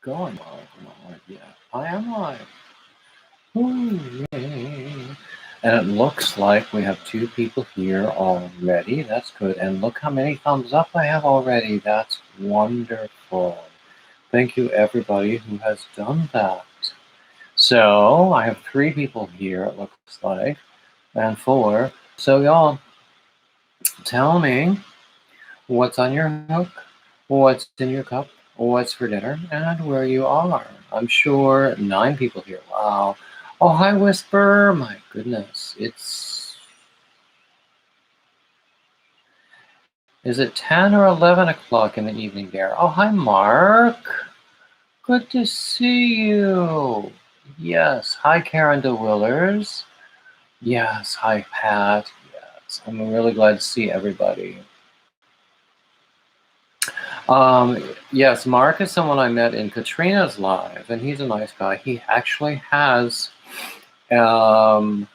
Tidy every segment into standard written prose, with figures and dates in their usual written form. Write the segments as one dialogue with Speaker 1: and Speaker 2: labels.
Speaker 1: going live? I'm not live yet. I am live. Ooh, yay. And it looks like we have 2 people here already. That's good. And look how many thumbs up I have already. That's wonderful. Thank you, everybody who has done that. So I have 3 people here, it looks like, and 4. So y'all, tell me what's on your hook, what's in your cup, what's for dinner, and where you are. I'm sure 9 people here. Wow. Oh, hi, Whisper. My goodness. Is it 10 or 11 o'clock in the evening there? Oh, hi, Mark. Good to see you. Yes. Hi, Karen DeWillers. Yes. Hi, Pat. Yes. I'm really glad to see everybody. Yes, Mark is someone I met in Katrina's live, and he's a nice guy. He actually has at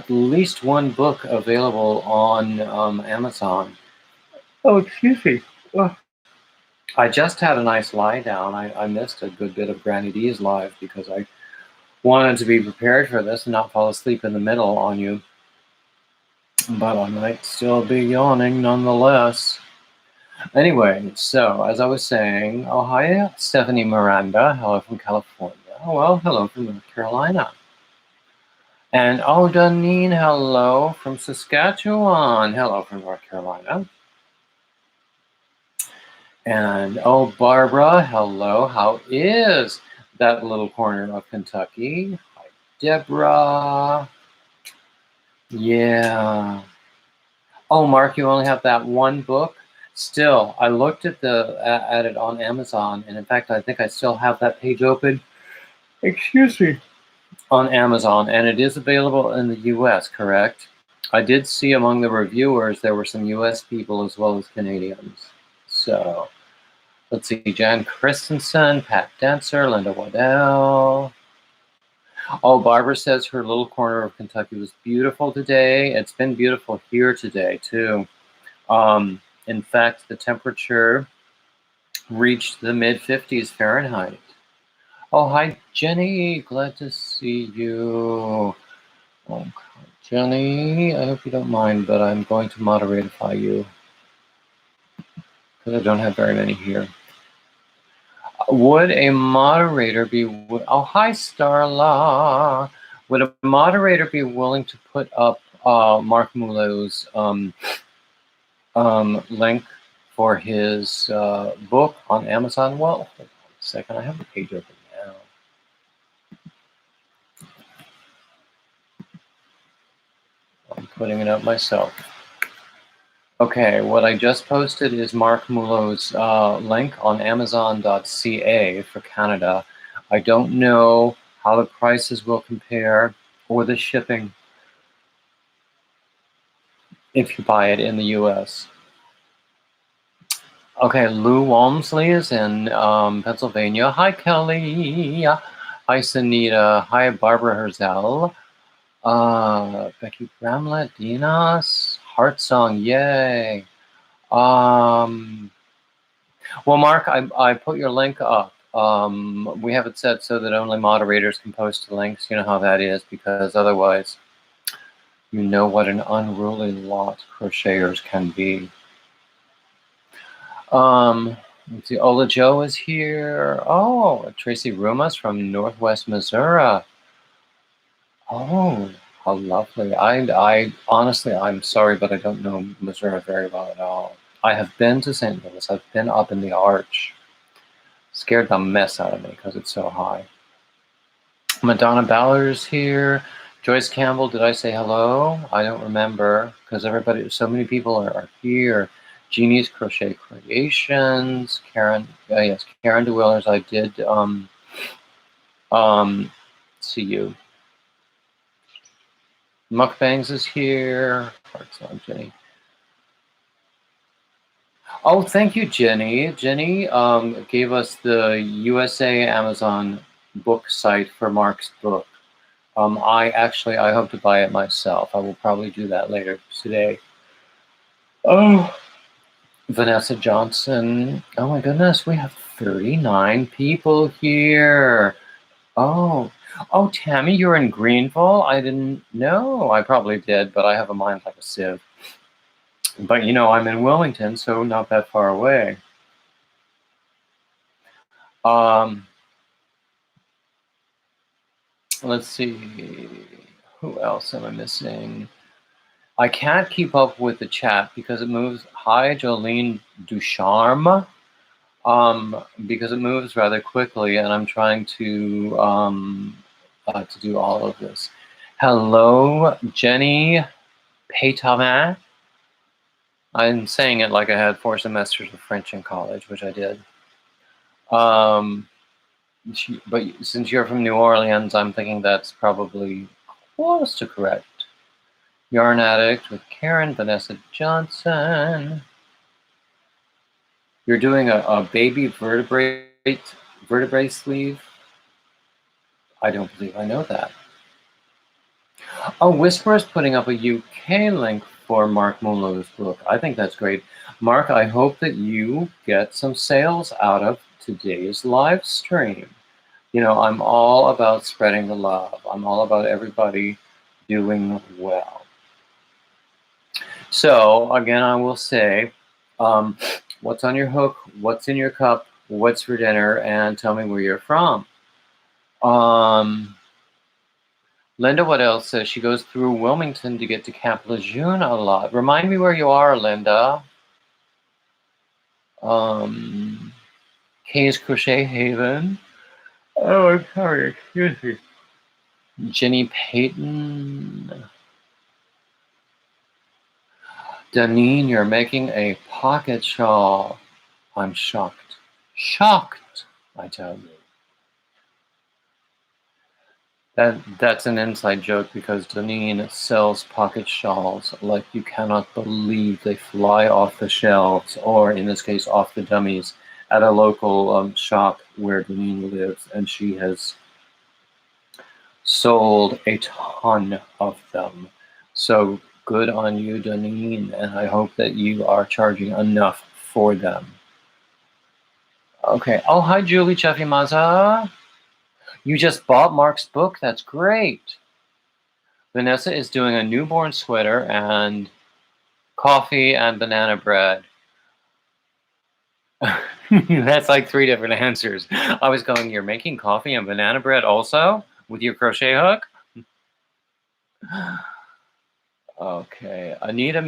Speaker 1: least 1 book available on Amazon. Oh, excuse me. Ugh. I just had a nice lie down. I missed a good bit of Granny D's live because I wanted to be prepared for this and not fall asleep in the middle on you. But I might still be yawning nonetheless. Anyway, so as I was saying, oh, hi, Stephanie Miranda. Hello from California. Oh, well, hello from North Carolina. And oh, Danine, hello from Saskatchewan. Hello from North Carolina. And oh, Barbara, hello. How is that little corner of Kentucky? Hi, Deborah. Yeah. Oh, Mark, you only have that 1 book? Still, I looked at it on Amazon, and in fact, I think I still have that page open. Excuse me. On Amazon, and it is available in the U.S., correct? I did see among the reviewers there were some U.S. people as well as Canadians. So, let's see, Jan Christensen, Pat Dancer, Linda Waddell. Oh, Barbara says her little corner of Kentucky was beautiful today. It's been beautiful here today, too. In fact, the temperature reached the mid-50s Fahrenheit. Oh, hi, Jenny. Glad to see you. Oh, Jenny, I hope you don't mind, but I'm going to moderatify you because I don't have very many here. Would a moderator be... Oh, hi, Starla. Would a moderator be willing to put up Mark Mullo's link for his book on Amazon? Well, hold on a second. I have the page open now. I'm putting it up myself. Okay, what I just posted is Mark Mullo's link on Amazon.ca for Canada. I don't know how the prices will compare or the shipping if you buy it in the US. Okay, Lou Walmsley is in Pennsylvania. Hi, Kelly. Hi, Sunita. Hi, Barbara Herzell. Becky Bramlett, Dinas, Heart Song, yay. Well, Mark, I put your link up. We have it set so that only moderators can post the links. You know how that is, because otherwise, you know what an unruly lot crocheters can be. Let's see, Ola Joe is here. Oh, Tracy Rumas from Northwest Missouri. Oh, how lovely. I honestly, I'm sorry, but I don't know Missouri very well at all. I have been to St. Louis. I've been up in the Arch. Scared the mess out of me because it's so high. Madonna Ballard is here. Joyce Campbell, did I say hello? I don't remember because so many people are here. Jeannie's Crochet Creations. Karen, yes, Karen DeWillers. I did see you. Mukbangs is here. Hearts on Jenny. Oh, thank you, Jenny. Jenny gave us the USA Amazon book site for Mark's book. I hope to buy it myself. I will probably do that later today. Oh, Vanessa Johnson. Oh my goodness, we have 39 people here. Oh, Tammy, you're in Greenville? I didn't know. I probably did, but I have a mind like a sieve. But I'm in Wilmington, so not that far away. Let's see. Who else am I missing? I can't keep up with the chat because it moves. Hi, Jolene Ducharme. Because it moves rather quickly, and I'm trying to do all of this. Hello, Jenny Pétavin. I'm saying it like I had 4 semesters of French in college, which I did. But since you're from New Orleans, I'm thinking that's probably close to correct. Yarn Addict with Karen Vanessa Johnson. You're doing a baby vertebrae sleeve? I don't believe I know that. Oh, Whisper is putting up a UK link for Mark Mulow's book. I think that's great. Mark, I hope that you get some sales out of today's live stream. I'm all about spreading the love. I'm all about everybody doing well. So, again, I will say, what's on your hook, what's in your cup, what's for dinner, and tell me where you're from. Linda, what else says? She goes through Wilmington to get to Camp Lejeune a lot. Remind me where you are, Linda. Kay's Crochet Haven. Oh, I'm sorry, excuse me. Jenny Payton. Danine, you're making a pocket shawl. I'm shocked. Shocked, I tell you. That's an inside joke because Danine sells pocket shawls like you cannot believe. They fly off the shelves, or in this case, off the dummies, at a local shop where Danine lives, and she has sold a ton of them. So good on you, Danine, and I hope that you are charging enough for them. Okay. Oh, hi, Julie Chafimaza. You just bought Mark's book? That's great. Vanessa is doing a newborn sweater and coffee and banana bread. That's like 3 different answers. I was going, you're making coffee and banana bread also with your crochet hook? Okay. Anita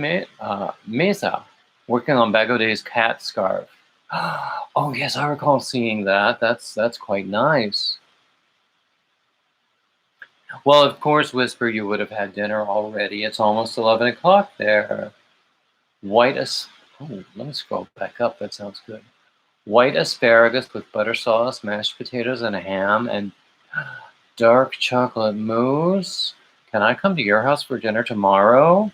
Speaker 1: Mesa, working on Bagoday's cat scarf. Oh, yes, I recall seeing that. That's quite nice. Well, of course, Whisper, you would have had dinner already. It's almost 11 o'clock there. Oh, let me scroll back up. That sounds good. White asparagus with butter sauce, mashed potatoes, and a ham, and dark chocolate mousse. Can I come to your house for dinner tomorrow?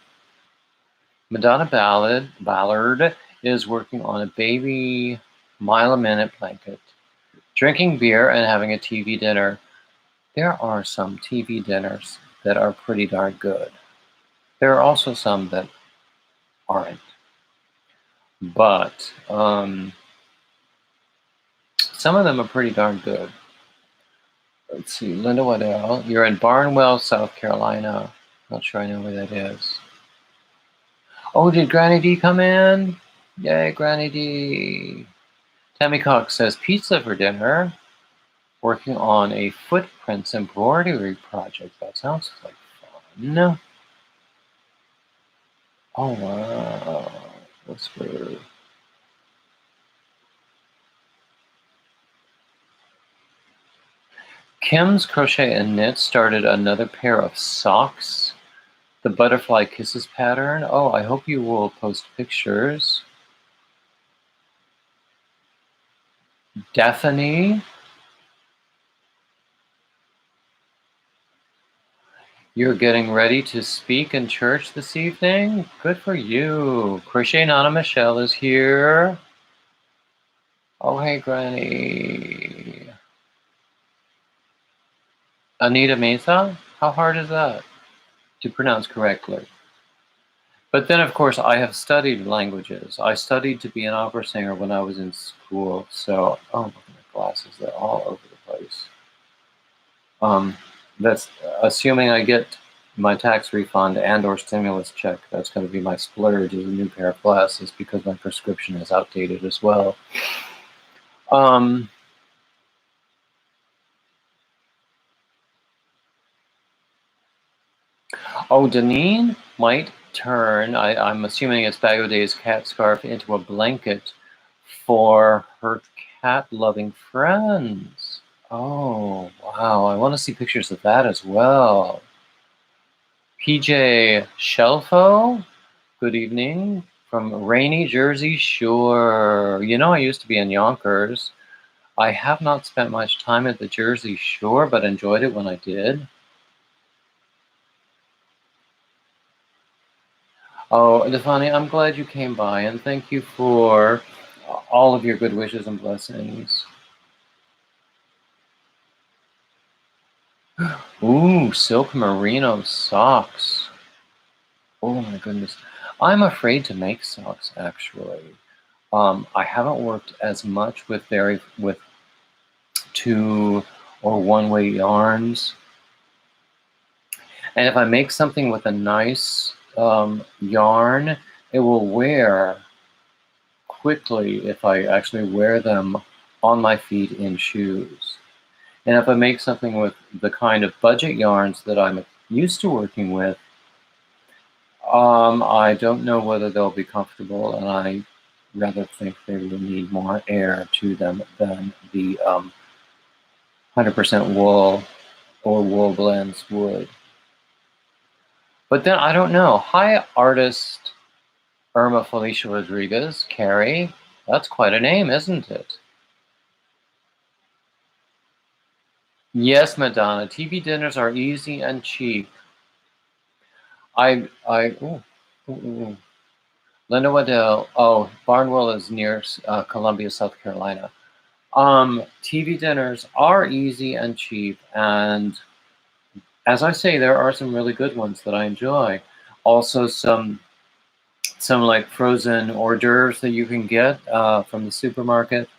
Speaker 1: Madonna Ballard is working on a baby mile-a-minute blanket, drinking beer, and having a TV dinner. There are some TV dinners that are pretty darn good. There are also some that aren't. But some of them are pretty darn good. Let's see, Linda Waddell. You're in Barnwell, South Carolina. Not sure I know where that is. Oh, did Granny D come in? Yay, Granny D. Tammy Cox says pizza for dinner. Working on a footprints embroidery project. That sounds like fun. Oh, wow. That's weird. Kim's Crochet and Knit started another pair of socks. The Butterfly Kisses pattern. Oh, I hope you will post pictures. Daphne. You're getting ready to speak in church this evening? Good for you. Crochet Nana Michelle is here. Oh, hey, Granny. Anita Mesa? How hard is that to pronounce correctly? But then, of course, I have studied languages. I studied to be an opera singer when I was in school. So, oh, look at my glasses. They're all over the place. That's assuming I get my tax refund and or stimulus check. That's going to be my splurge, is a new pair of glasses, because my prescription is outdated as well. Oh, Deneen might turn, I'm assuming it's Bagoday's cat scarf, into a blanket for her cat-loving friends. Oh, wow. I want to see pictures of that as well. PJ Shelfo, good evening from rainy Jersey Shore. You know, I used to be in Yonkers. I have not spent much time at the Jersey Shore, but enjoyed it when I did. Oh, Defani, I'm glad you came by, and thank you for all of your good wishes and blessings. Ooh, silk merino socks. Oh my goodness. I'm afraid to make socks, actually. I haven't worked as much with two or one-way yarns. And if I make something with a nice yarn, it will wear quickly if I actually wear them on my feet in shoes. And if I make something with the kind of budget yarns that I'm used to working with, I don't know whether they'll be comfortable, and I rather think they will need more air to them than the 100% wool or wool blends would. But then I don't know. Hi, artist Irma Felicia Rodriguez. Carrie, that's quite a name, isn't it? Yes, Madonna. TV dinners are easy and cheap. Linda Waddell. Oh, Barnwell is near Columbia, South Carolina. TV dinners are easy and cheap, and as I say, there are some really good ones that I enjoy. Also, some like frozen hors d'oeuvres that you can get from the supermarket.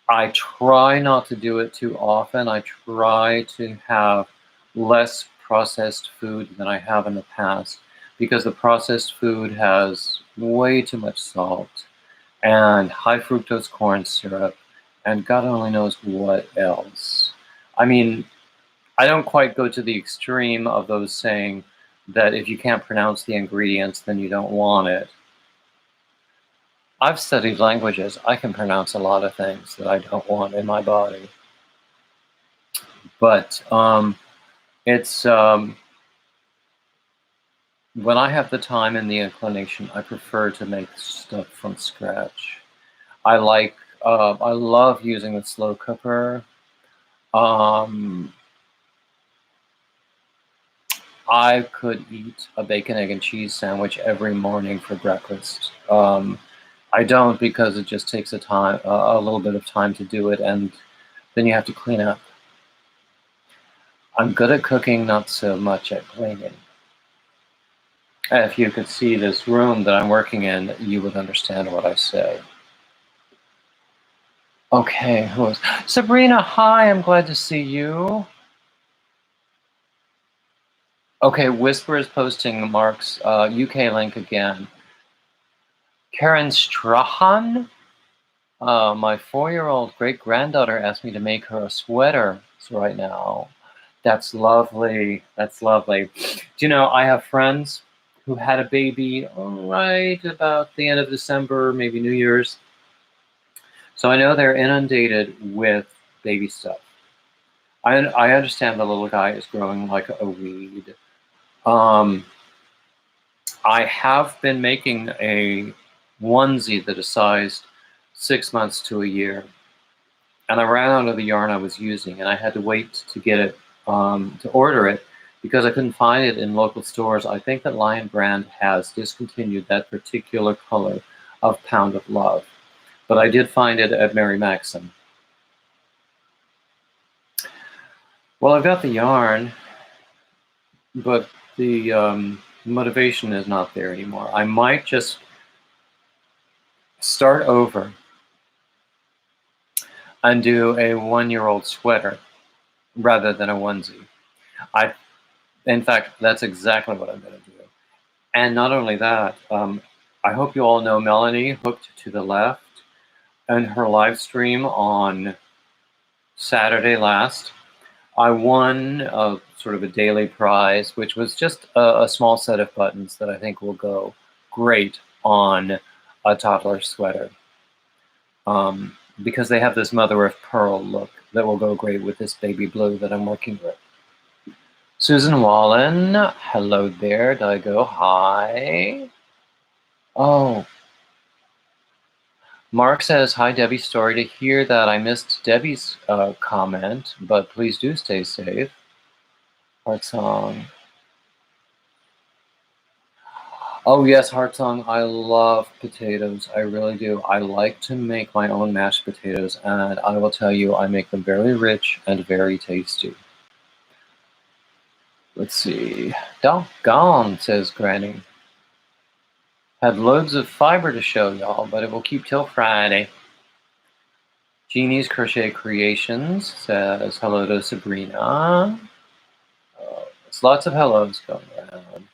Speaker 1: I try not to do it too often. I try to have less processed food than I have in the past, because the processed food has way too much salt and high fructose corn syrup and God only knows what else. I mean, I don't quite go to the extreme of those saying that if you can't pronounce the ingredients, then you don't want it. I've studied languages. I can pronounce a lot of things that I don't want in my body. But it's when I have the time and the inclination, I prefer to make stuff from scratch. I love using the slow cooker. I could eat a bacon, egg, and cheese sandwich every morning for breakfast. I don't, because it just takes a little bit of time to do it, and then you have to clean up. I'm good at cooking, not so much at cleaning. If you could see this room that I'm working in, you would understand what I say. Okay, who is Sabrina? Hi, I'm glad to see you. Okay, Whisper is posting Mark's UK link again. Karen Strahan, my 4-year-old great-granddaughter asked me to make her a sweater right now. That's lovely. That's lovely. Do you know, I have friends who had a baby right about the end of December, maybe New Year's. So I know they're inundated with baby stuff. I understand the little guy is growing like a weed. I have been making a onesie that is sized 6 months to a year. And I ran out of the yarn I was using, and I had to wait to get it, to order it, because I couldn't find it in local stores. I think that Lion Brand has discontinued that particular color of Pound of Love. But I did find it at Mary Maxim. Well, I've got the yarn, but the motivation is not there anymore. I might just start over and do a 1-year-old sweater rather than a onesie. In fact, that's exactly what I'm going to do. And not only that, I hope you all know Melanie Hooked to the Left and her live stream on Saturday last. I won sort of a daily prize, which was just a small set of buttons that I think will go great on a toddler sweater. Because they have this mother of pearl look that will go great with this baby blue that I'm working with. Susan Wallen, hello there. Did I go hi? Oh. Mark says, hi, Debbie. Sorry to hear that I missed Debbie's comment, but please do stay safe. Heart Song. Oh, yes, Heart Song. I love potatoes. I really do. I like to make my own mashed potatoes, and I will tell you, I make them very rich and very tasty. Let's see. Doggone, says Granny. Had loads of fiber to show y'all, but it will keep till Friday. Jeannie's Crochet Creations says hello to Sabrina. There's lots of hellos going around.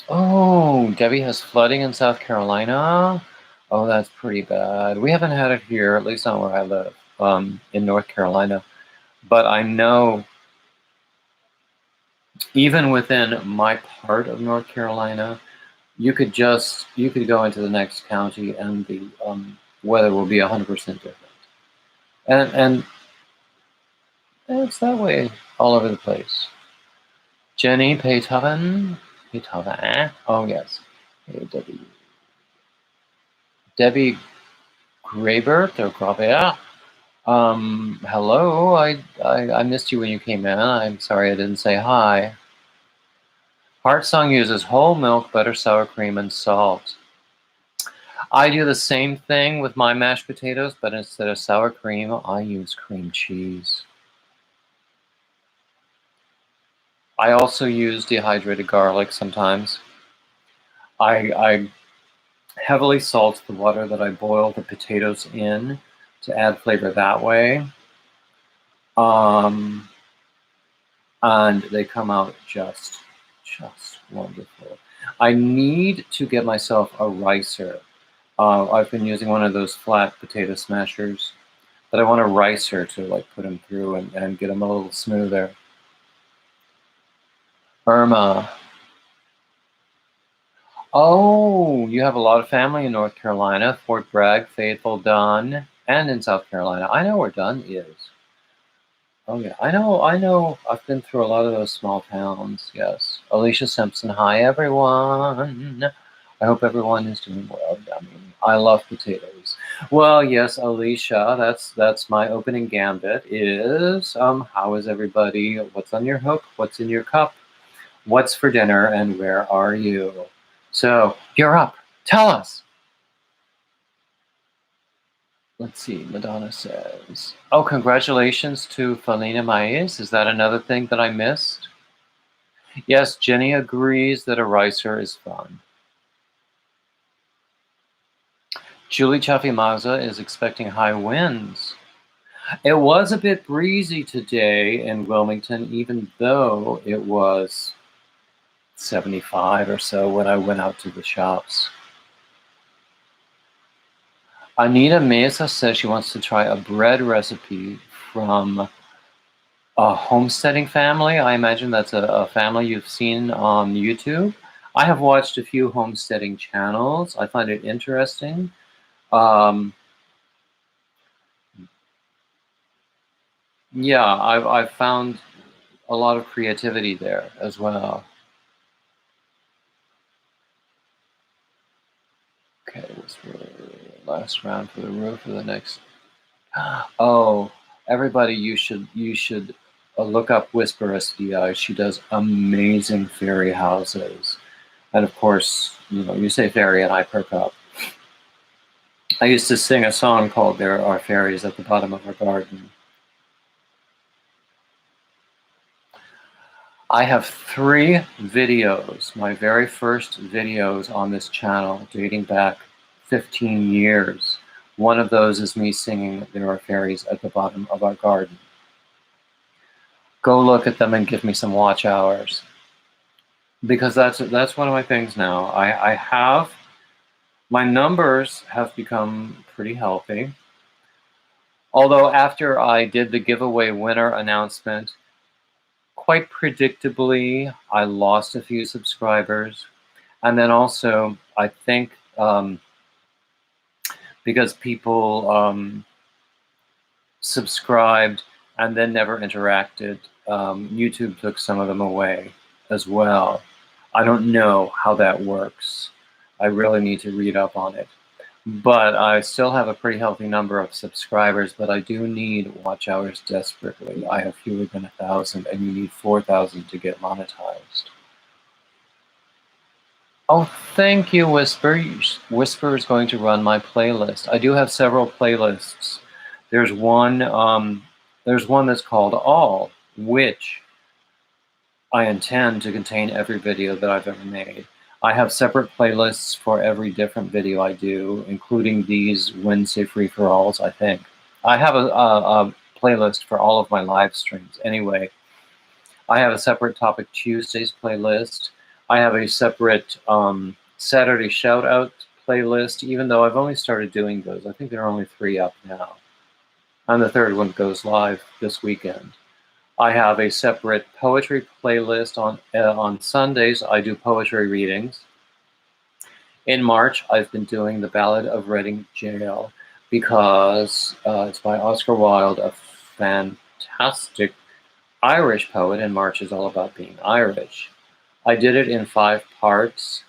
Speaker 1: Oh, Debbie has flooding in South Carolina. Oh, that's pretty bad. We haven't had it here, at least not where I live, in North Carolina. But I know even within my part of North Carolina, you could go into the next county and the weather will be 100% different. And it's that way all over the place. Jenny Paytoven. Oh, yes. Hey, Debbie Graybert or Grabert. Hello. I missed you when you came in. I'm sorry I didn't say hi. Heart Song uses whole milk, butter, sour cream, and salt. I do the same thing with my mashed potatoes, but instead of sour cream, I use cream cheese. I also use dehydrated garlic sometimes. I heavily salt the water that I boil the potatoes in to add flavor that way. And they come out just wonderful. I need to get myself a ricer. I've been using one of those flat potato smashers, but I want a ricer to like put them through and get them a little smoother. Irma. Oh, you have a lot of family in North Carolina. Fort Bragg, Fayetteville, Dunn, and in South Carolina. I know where Dunn is. Oh, yeah. I know. I've been through a lot of those small towns, yes. Alicia Simpson, hi, everyone. I hope everyone is doing well. I mean, I love potatoes. Well, yes, Alicia, that's my opening gambit is, how is everybody? What's on your hook? What's in your cup? What's for dinner? And where are you? So, you're up. Tell us. Let's see, Madonna says, oh, congratulations to Felina Maes. Is that another thing that I missed? Yes, Jenny agrees that a ricer is fun. Julie Chaffee Mazza is expecting high winds. It was a bit breezy today in Wilmington, even though it was 75 or so when I went out to the shops. Anita Mesa says she wants to try a bread recipe from a homesteading family. I imagine that's a family you've seen on YouTube. I have watched a few homesteading channels. I find it interesting. Yeah, I've found a lot of creativity there as well. Okay, last round for the roof for the next. Oh, everybody, you should look up Whisper SDI. She does amazing fairy houses, and of course, you say fairy and I perk up. I used to sing a song called "There Are Fairies at the Bottom of Our Garden." I have 3 videos, my very first videos on this channel, dating back 15 years. One of those is me singing "There Are Fairies at the Bottom of Our Garden." Go look at them and give me some watch hours, because that's one of my things now. I have, my numbers have become pretty healthy. Although after I did the giveaway winner announcement, quite predictably, I lost a few subscribers. And then also, I think because people subscribed and then never interacted, YouTube took some of them away as well. I don't know how that works. I really need to read up on it. But I still have a pretty healthy number of subscribers, but I do need watch hours desperately. I have fewer than 1,000, and you need 4,000 to get monetized. Oh, thank you, Whisper. Whisper is going to run my playlist. I do have several playlists. There's one that's called All, which I intend to contain every video that I've ever made. I have separate playlists for every different video I do, including these Wednesday free-for-alls, I think. I have a playlist for all of my live streams. Anyway, I have a separate Topic Tuesdays playlist. I have a separate Saturday shout-out playlist, even though I've only started doing those. I think there are only 3 up now. And the 3rd one goes live this weekend. I have a separate poetry playlist on Sundays. I do poetry readings. In March, I've been doing The Ballad of Reading Gaol because it's by Oscar Wilde, a fantastic Irish poet, and March is all about being Irish. I did it in 5 parts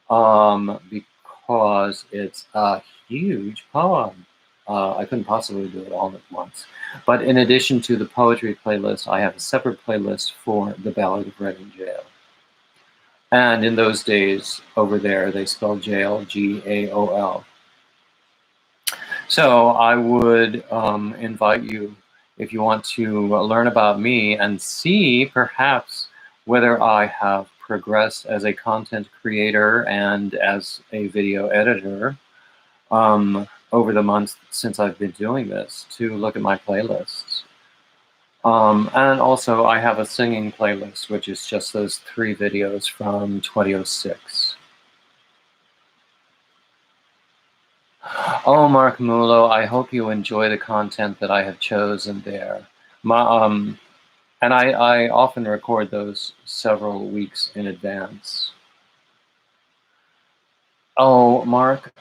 Speaker 1: because it's a huge poem. I couldn't possibly do it all at once. But in addition to the poetry playlist, I have a separate playlist for The Ballad of Reading Gaol. And in those days, over there, they spell jail, G-A-O-L. So I would invite you, if you want to learn about me and see perhaps whether I have progressed as a content creator and as a video editor, over the months since I've been doing this, to look at my playlists. And also I have a singing playlist, which is just those 3 videos from 2006. Oh, Mark Mulo, I hope you enjoy the content that I have chosen there. And I often record those several weeks in advance. Oh, Mark,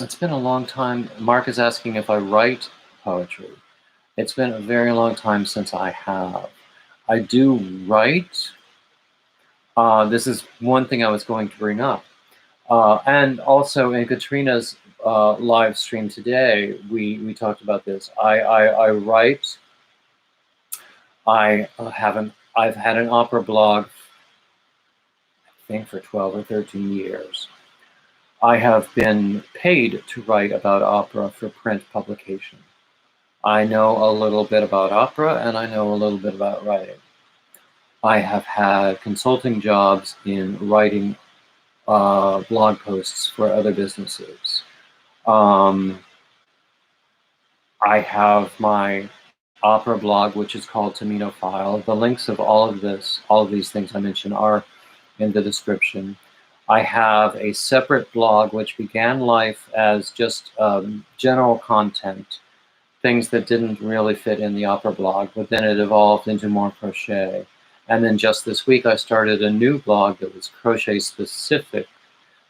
Speaker 1: it's been a long time. Mark is asking if I write poetry. It's been a very long time since I have. I do write. This is one thing I was going to bring up. And also in Katrina's live stream today, we talked about this. I write. I've had an opera blog, I think, for 12 or 13 years. I have been paid to write about opera for print publication. I know a little bit about opera, and I know a little bit about writing. I have had consulting jobs in writing blog posts for other businesses. I have my opera blog, which is called Taminophile. The links of all of these things I mentioned are in the description. I have a separate blog which began life as just general content, things that didn't really fit in the opera blog, but then it evolved into more crochet. And then just this week I started a new blog that was crochet specific,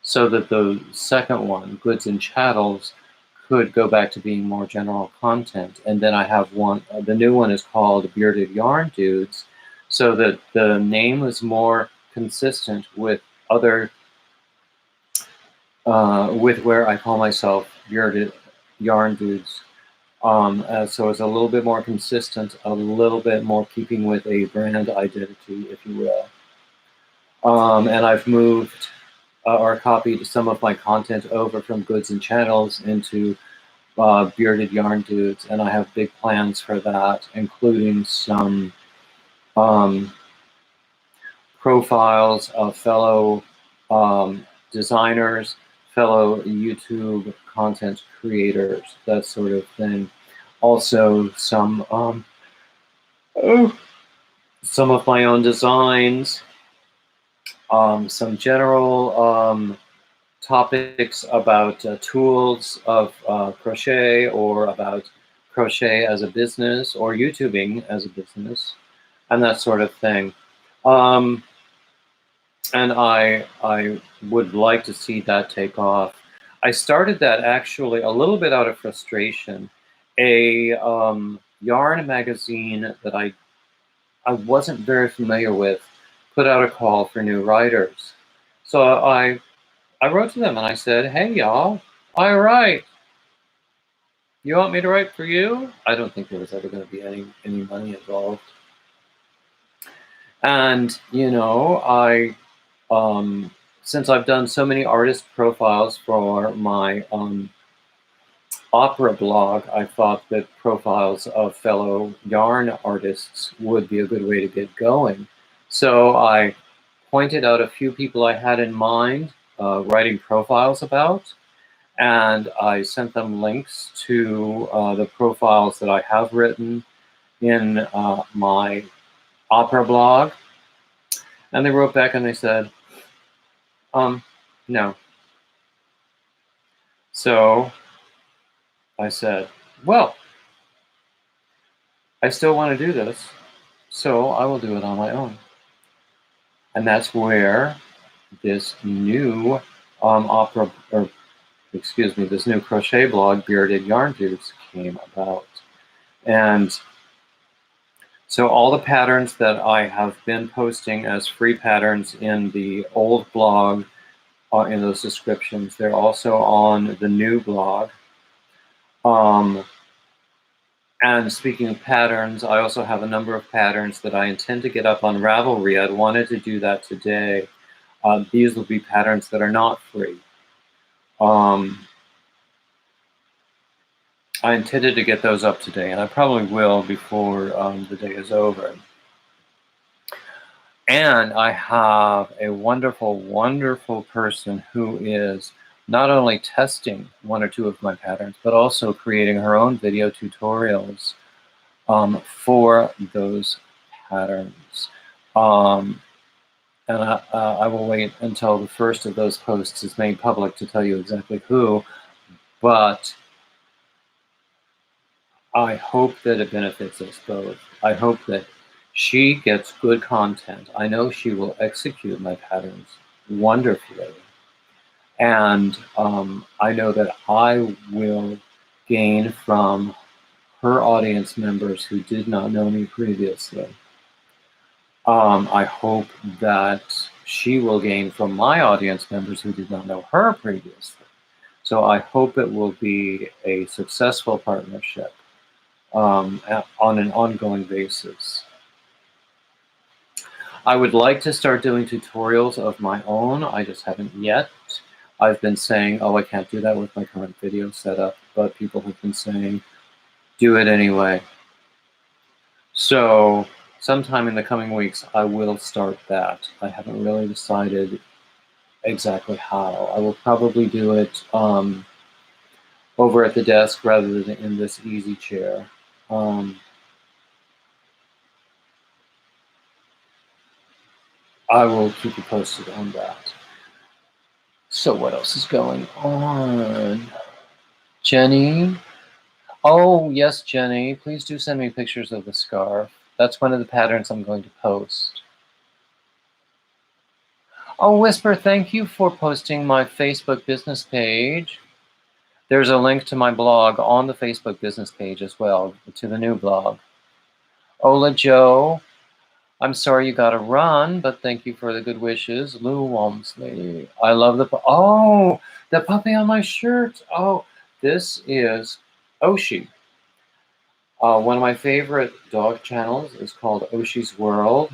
Speaker 1: so that the second one, Goods and Chattels, could go back to being more general content. And then I have one, the new one is called Bearded Yarn Dudes, so that the name is more consistent with other with where I call myself Bearded Yarn Dudes. So it's a little bit more consistent, a little bit more keeping with a brand identity, if you will. And I've moved or copied some of my content over from Goods and Channels into Bearded Yarn Dudes, and I have big plans for that, including some profiles of fellow designers, fellow YouTube content creators, that sort of thing. Also, some of my own designs, some general topics about tools of crochet, or about crochet as a business, or YouTubing as a business, and that sort of thing. And I would like to see that take off. I started that actually a little bit out of frustration. A yarn magazine that I wasn't very familiar with put out a call for new writers. So I wrote to them and I said, "Hey y'all, I write. You want me to write for you?" I don't think there was ever going to be any money involved. And you know, since I've done so many artist profiles for my opera blog, I thought that profiles of fellow yarn artists would be a good way to get going. So I pointed out a few people I had in mind writing profiles about, and I sent them links to the profiles that I have written in my opera blog. And they wrote back and they said, no. So I said, well, I still want to do this, so I will do it on my own. And that's where this new this new crochet blog, Bearded Yarn Juice, came about. And so all the patterns that I have been posting as free patterns in the old blog, in those descriptions, they're also on the new blog. And speaking of patterns, I also have a number of patterns that I intend to get up on Ravelry. I wanted to do that today. These will be patterns that are not free. I intended to get those up today, and I probably will before the day is over. And I have a wonderful, wonderful person who is not only testing one or two of my patterns, but also creating her own video tutorials for those patterns. And I will wait until the first of those posts is made public to tell you exactly who, but I hope that it benefits us both. I hope that she gets good content. I know she will execute my patterns wonderfully. And I know that I will gain from her audience members who did not know me previously. I hope that she will gain from my audience members who did not know her previously. So I hope it will be a successful partnership on an ongoing basis. I would like to start doing tutorials of my own. I just haven't yet. I've been saying, oh, I can't do that with my current video setup, but people have been saying, do it anyway. So sometime in the coming weeks, I will start that. I haven't really decided exactly how. I will probably do it over at the desk rather than in this easy chair. I will keep you posted on that. So what else is going on? Jenny? Oh, yes, Jenny. Please do send me pictures of the scarf. That's one of the patterns I'm going to post. Oh, Whisper, thank you for posting my Facebook business page. There's a link to my blog on the Facebook business page as well, to the new blog. Ola Joe, I'm sorry you got to run, but thank you for the good wishes. Lou Walmsley, I love the puppy on my shirt. Oh, this is Oshi. One of my favorite dog channels is called Oshi's World.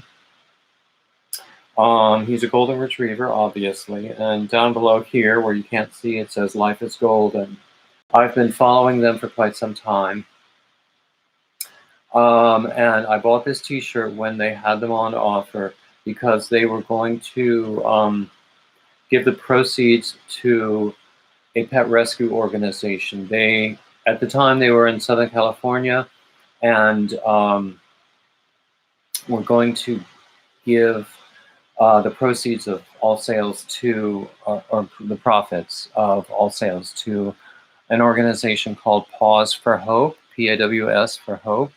Speaker 1: He's a golden retriever, obviously, and down below here, where you can't see, it says Life is Golden. I've been following them for quite some time. And I bought this t-shirt when they had them on offer because they were going to give the proceeds to a pet rescue organization. At the time, they were in Southern California, and were going to give the proceeds of all sales to, or the profits of all sales to an organization called Paws for Hope, PAWS for Hope,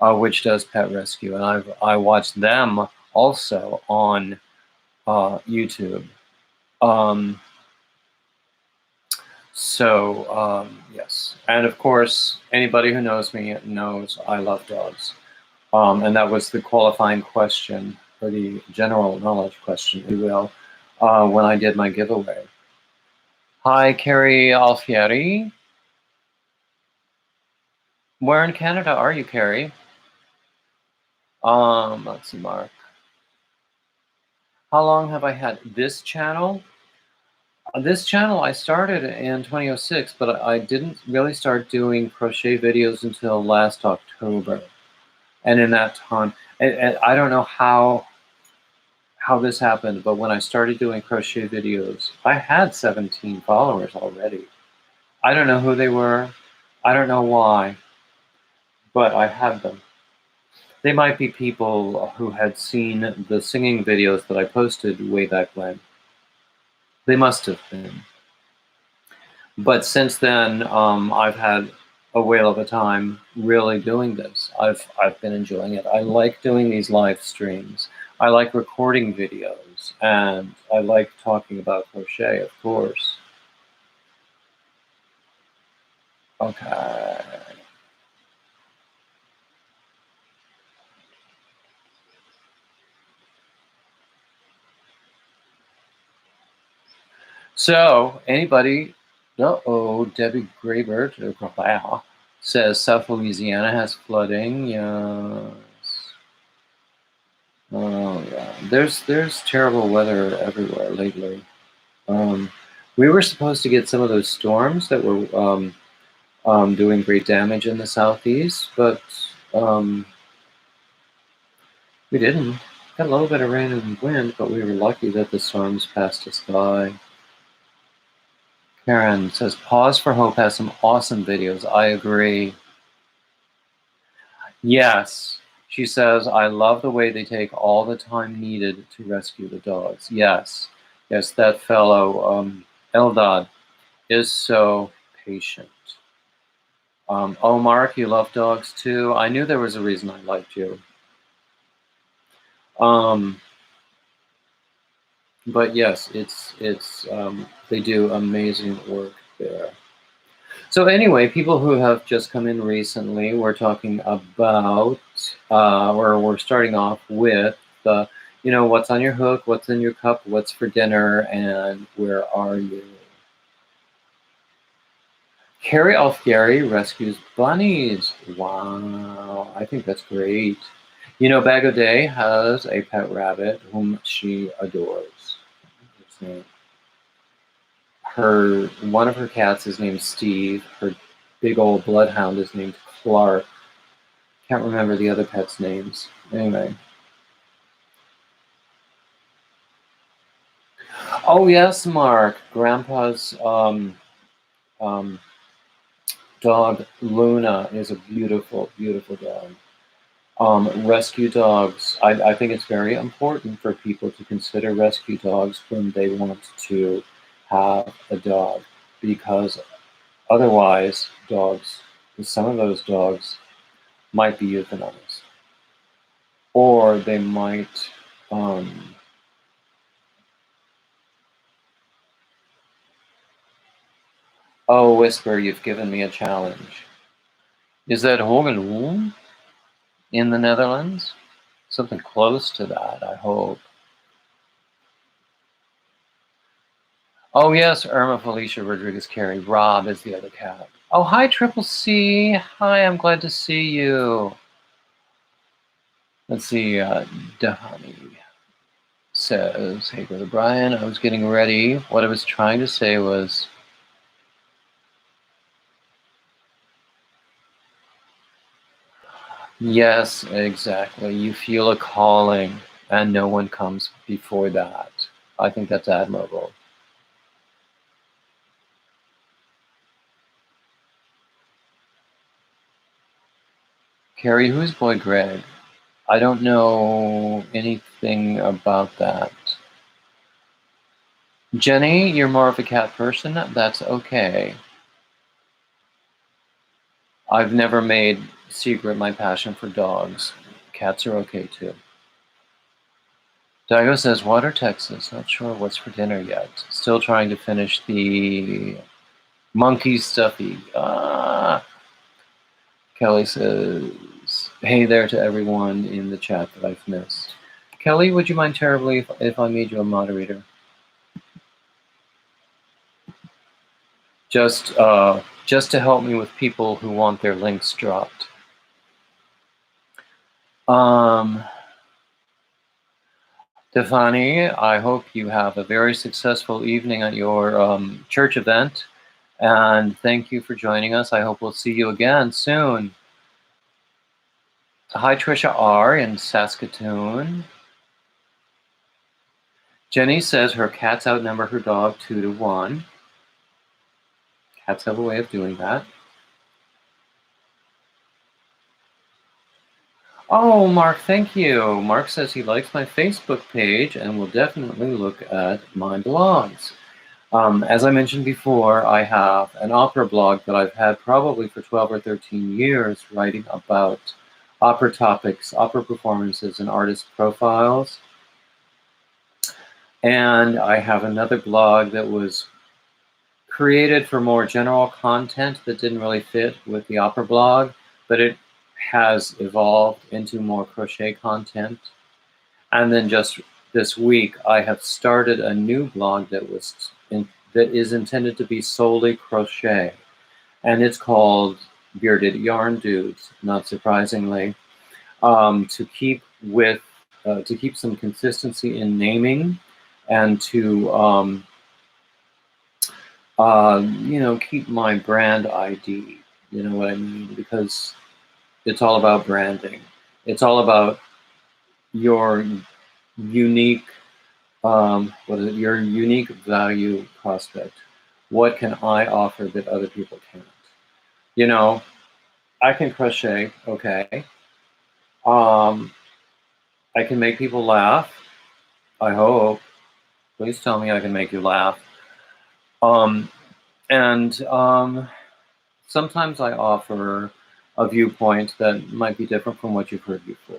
Speaker 1: which does pet rescue. And I watched them also on YouTube. Yes. And of course, anybody who knows me knows I love dogs. And that was the qualifying question, or the general knowledge question, if you will, when I did my giveaway. Hi, Carrie Alfieri. Where in Canada are you, Carrie? Let's see, Mark. How long have I had this channel? This channel I started in 2006, but I didn't really start doing crochet videos until last October. And in that time, and I don't know how this happened, but when I started doing crochet videos, I had 17 followers already. I don't know who they were. I don't know why, but I had them. They might be people who had seen the singing videos that I posted way back when. They must have been. But since then, I've had a whale of a time really doing this. I've been enjoying it. I like doing these live streams. I like recording videos, and I like talking about crochet, of course. Okay. So, anybody? Debbie Graybert says South Louisiana has flooding. Yes. Oh yeah. There's terrible weather everywhere lately. We were supposed to get some of those storms that were doing great damage in the southeast, but we didn't. Got a little bit of rain and wind, but we were lucky that the storms passed us by. Karen says, Pause for Hope has some awesome videos. I agree. Yes. She says, I love the way they take all the time needed to rescue the dogs. Yes. Yes, that fellow, Eldad, is so patient. Oh, Mark, you love dogs too? I knew there was a reason I liked you. But yes, they do amazing work there. So anyway, people who have just come in recently, we're talking about, or we're starting off with the, what's on your hook, what's in your cup, what's for dinner, and where are you? Carrie Alfieri rescues bunnies. Wow, I think that's great. Bag O' Day has a pet rabbit whom she adores. One of her cats is named Steve. Her big old bloodhound is named Clark. Can't remember the other pets' names. Anyway. Oh yes, Mark. Grandpa's dog Luna is a beautiful, beautiful dog. Rescue dogs. I think it's very important for people to consider rescue dogs when they want to have a dog, because otherwise, some of those dogs might be euthanized, or they might oh, Whisper, you've given me a challenge. Is that Hogenloom in the Netherlands? Something close to that, I hope. Oh yes, Irma Felicia Rodriguez Carey. Rob is the other cat. Oh, hi, Triple C. Hi, I'm glad to see you. Let's see, Dahani says, hey, Brother Brian, I was getting ready. What I was trying to say was, Yes, exactly. You feel a calling, and no one comes before that. I think that's admirable. Carrie, who's Boy Greg? I don't know anything about that. Jenny, you're more of a cat person. That's okay. I've never made secret my passion for dogs. Cats are okay too. Daigo says, Water, Texas. Not sure what's for dinner yet. Still trying to finish the monkey stuffy. Kelly says, hey there to everyone in the chat that I've missed. Kelly, would you mind terribly if I made you a moderator? Just to help me with people who want their links dropped. Stefani, I hope you have a very successful evening at your church event, and thank you for joining us. I hope we'll see you again soon. Hi, Trisha R. in Saskatoon. Jenny says her cats outnumber her dog 2-1. Cats have a way of doing that. Oh, Mark, thank you. Mark says he likes my Facebook page and will definitely look at my blogs. As I mentioned before, I have an opera blog that I've had probably for 12 or 13 years, writing about opera topics, opera performances, and artist profiles. And I have another blog that was created for more general content that didn't really fit with the opera blog, but it has evolved into more crochet content. And then just this week, I have started a new blog that is intended to be solely crochet, and it's called Bearded Yarn Dudes. Not surprisingly, to keep some consistency in naming, and to keep my brand ID. You know what I mean? Because it's all about branding. It's all about your unique, your unique value prospect. What can I offer that other people can't? You know, I can crochet, okay. I can make people laugh. I hope. Please tell me I can make you laugh. And sometimes I offer a viewpoint that might be different from what you've heard before.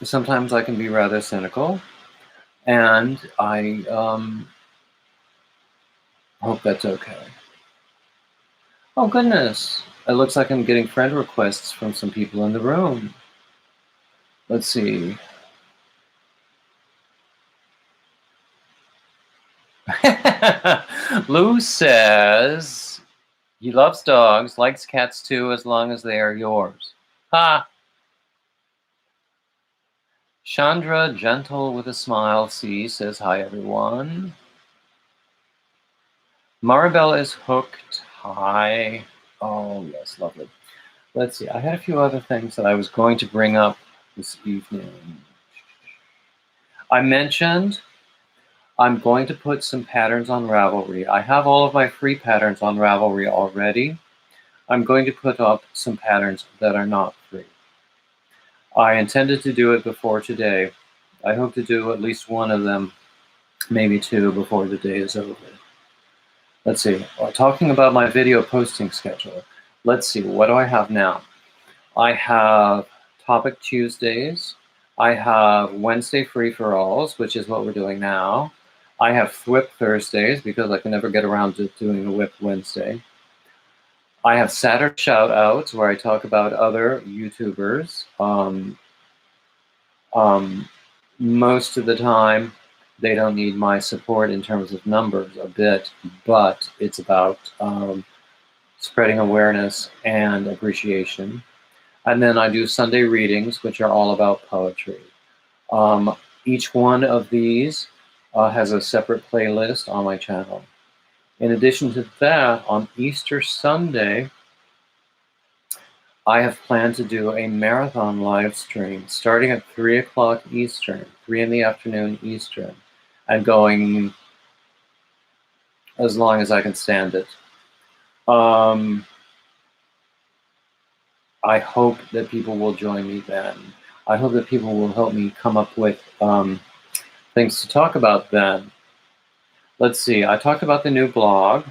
Speaker 1: Sometimes I can be rather cynical, and I hope that's okay. Oh goodness, it looks like I'm getting friend requests from some people in the room. Let's see. Lou says he loves dogs, likes cats too, as long as they are yours. Ha! Chandra, gentle with a smile, says hi everyone. Maribel is hooked. Hi. Oh yes, lovely. Let's see. I had a few other things that I was going to bring up this evening. I mentioned I'm going to put some patterns on Ravelry. I have all of my free patterns on Ravelry already. I'm going to put up some patterns that are not free. I intended to do it before today. I hope to do at least one of them, maybe two, before the day is over. Let's see. Talking about my video posting schedule. Let's see. What do I have now? I have Topic Tuesdays. I have Wednesday free-for-alls, which is what we're doing now. I have Thwip Thursdays, because I can never get around to doing a Whip Wednesday. I have Saturday shout-outs, where I talk about other YouTubers. Most of the time, they don't need my support in terms of numbers a bit, but it's about spreading awareness and appreciation. And then I do Sunday readings, which are all about poetry. Each one of these has a separate playlist on my channel. In addition to that, on Easter Sunday, I have planned to do a marathon live stream starting at 3 o'clock Eastern, 3 in the afternoon Eastern, and going as long as I can stand it. I hope that people will join me then. I hope that people will help me come up with things to talk about then. Let's see, I talked about the new blog,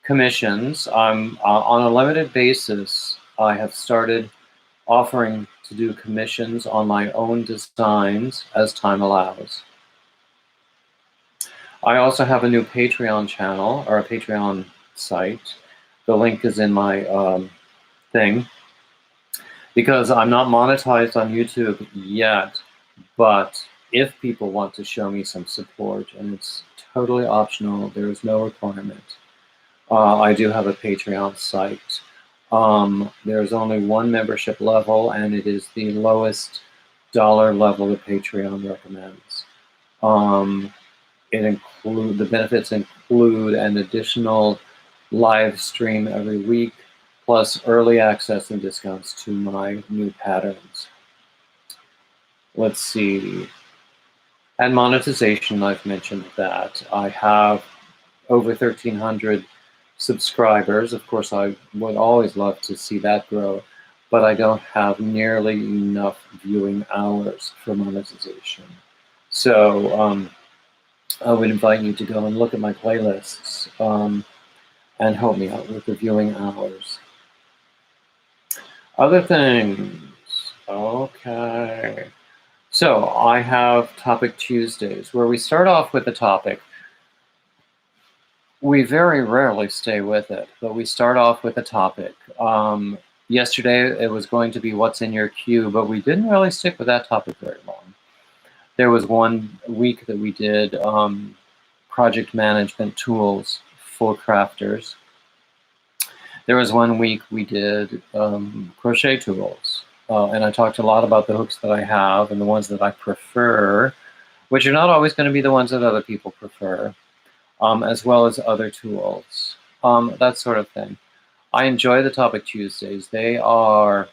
Speaker 1: commissions. I'm on a limited basis. I have started offering to do commissions on my own designs as time allows. I also have a new Patreon channel, or a Patreon site. The link is in my thing. Because I'm not monetized on YouTube yet, but if people want to show me some support, and it's totally optional, there is no requirement, I do have a Patreon site. There's only one membership level, and it is the lowest dollar level that Patreon recommends. The benefits include an additional live stream every week, plus early access and discounts to my new patterns. Let's see. And monetization, I've mentioned that. I have over 1,300 subscribers. Of course, I would always love to see that grow, but I don't have nearly enough viewing hours for monetization. So I would invite you to go and look at my playlists and help me out with the viewing hours. Other things, okay. So I have Topic Tuesdays, where we start off with a topic. We very rarely stay with it, but we start off with a topic. Yesterday, it was going to be what's in your queue, but we didn't really stick with that topic very long. There was one week that we did project management tools for crafters. There was one week we did crochet tools, and I talked a lot about the hooks that I have and the ones that I prefer, which are not always going to be the ones that other people prefer, as well as other tools, that sort of thing. I enjoy the Topic Tuesdays. They are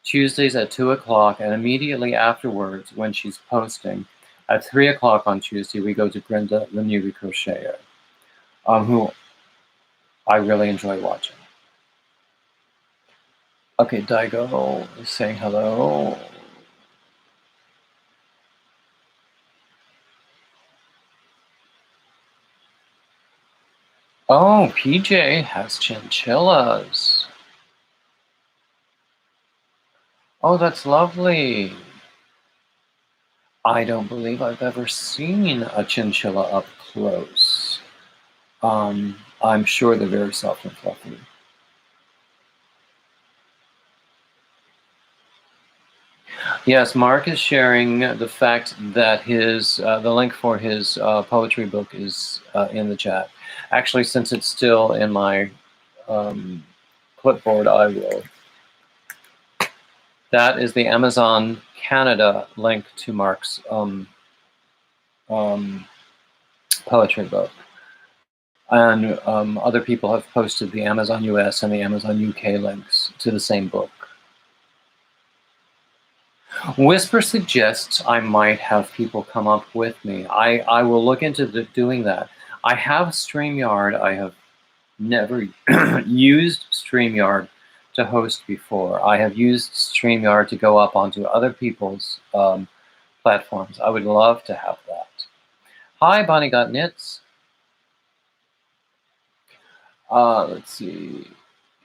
Speaker 1: Tuesdays at 2 o'clock, and immediately afterwards, when she's posting, at 3 o'clock on Tuesday, we go to Brenda, the newbie crocheter, who I really enjoy watching. Okay, Daigo is saying hello. Oh, PJ has chinchillas. Oh, that's lovely. I don't believe I've ever seen a chinchilla up close. I'm sure they're very soft and fluffy. Yes, Mark is sharing the fact that his the link for his poetry book is in the chat. Actually, since it's still in my clipboard, I will. That is the Amazon Canada link to Mark's poetry book. And other people have posted the Amazon US and the Amazon UK links to the same book. Whisper suggests I might have people come up with me. I will look into doing that. I have StreamYard. I have never used StreamYard to host before. I have used StreamYard to go up onto other people's platforms. I would love to have that. Hi, Bonnie Got Knits. Let's see.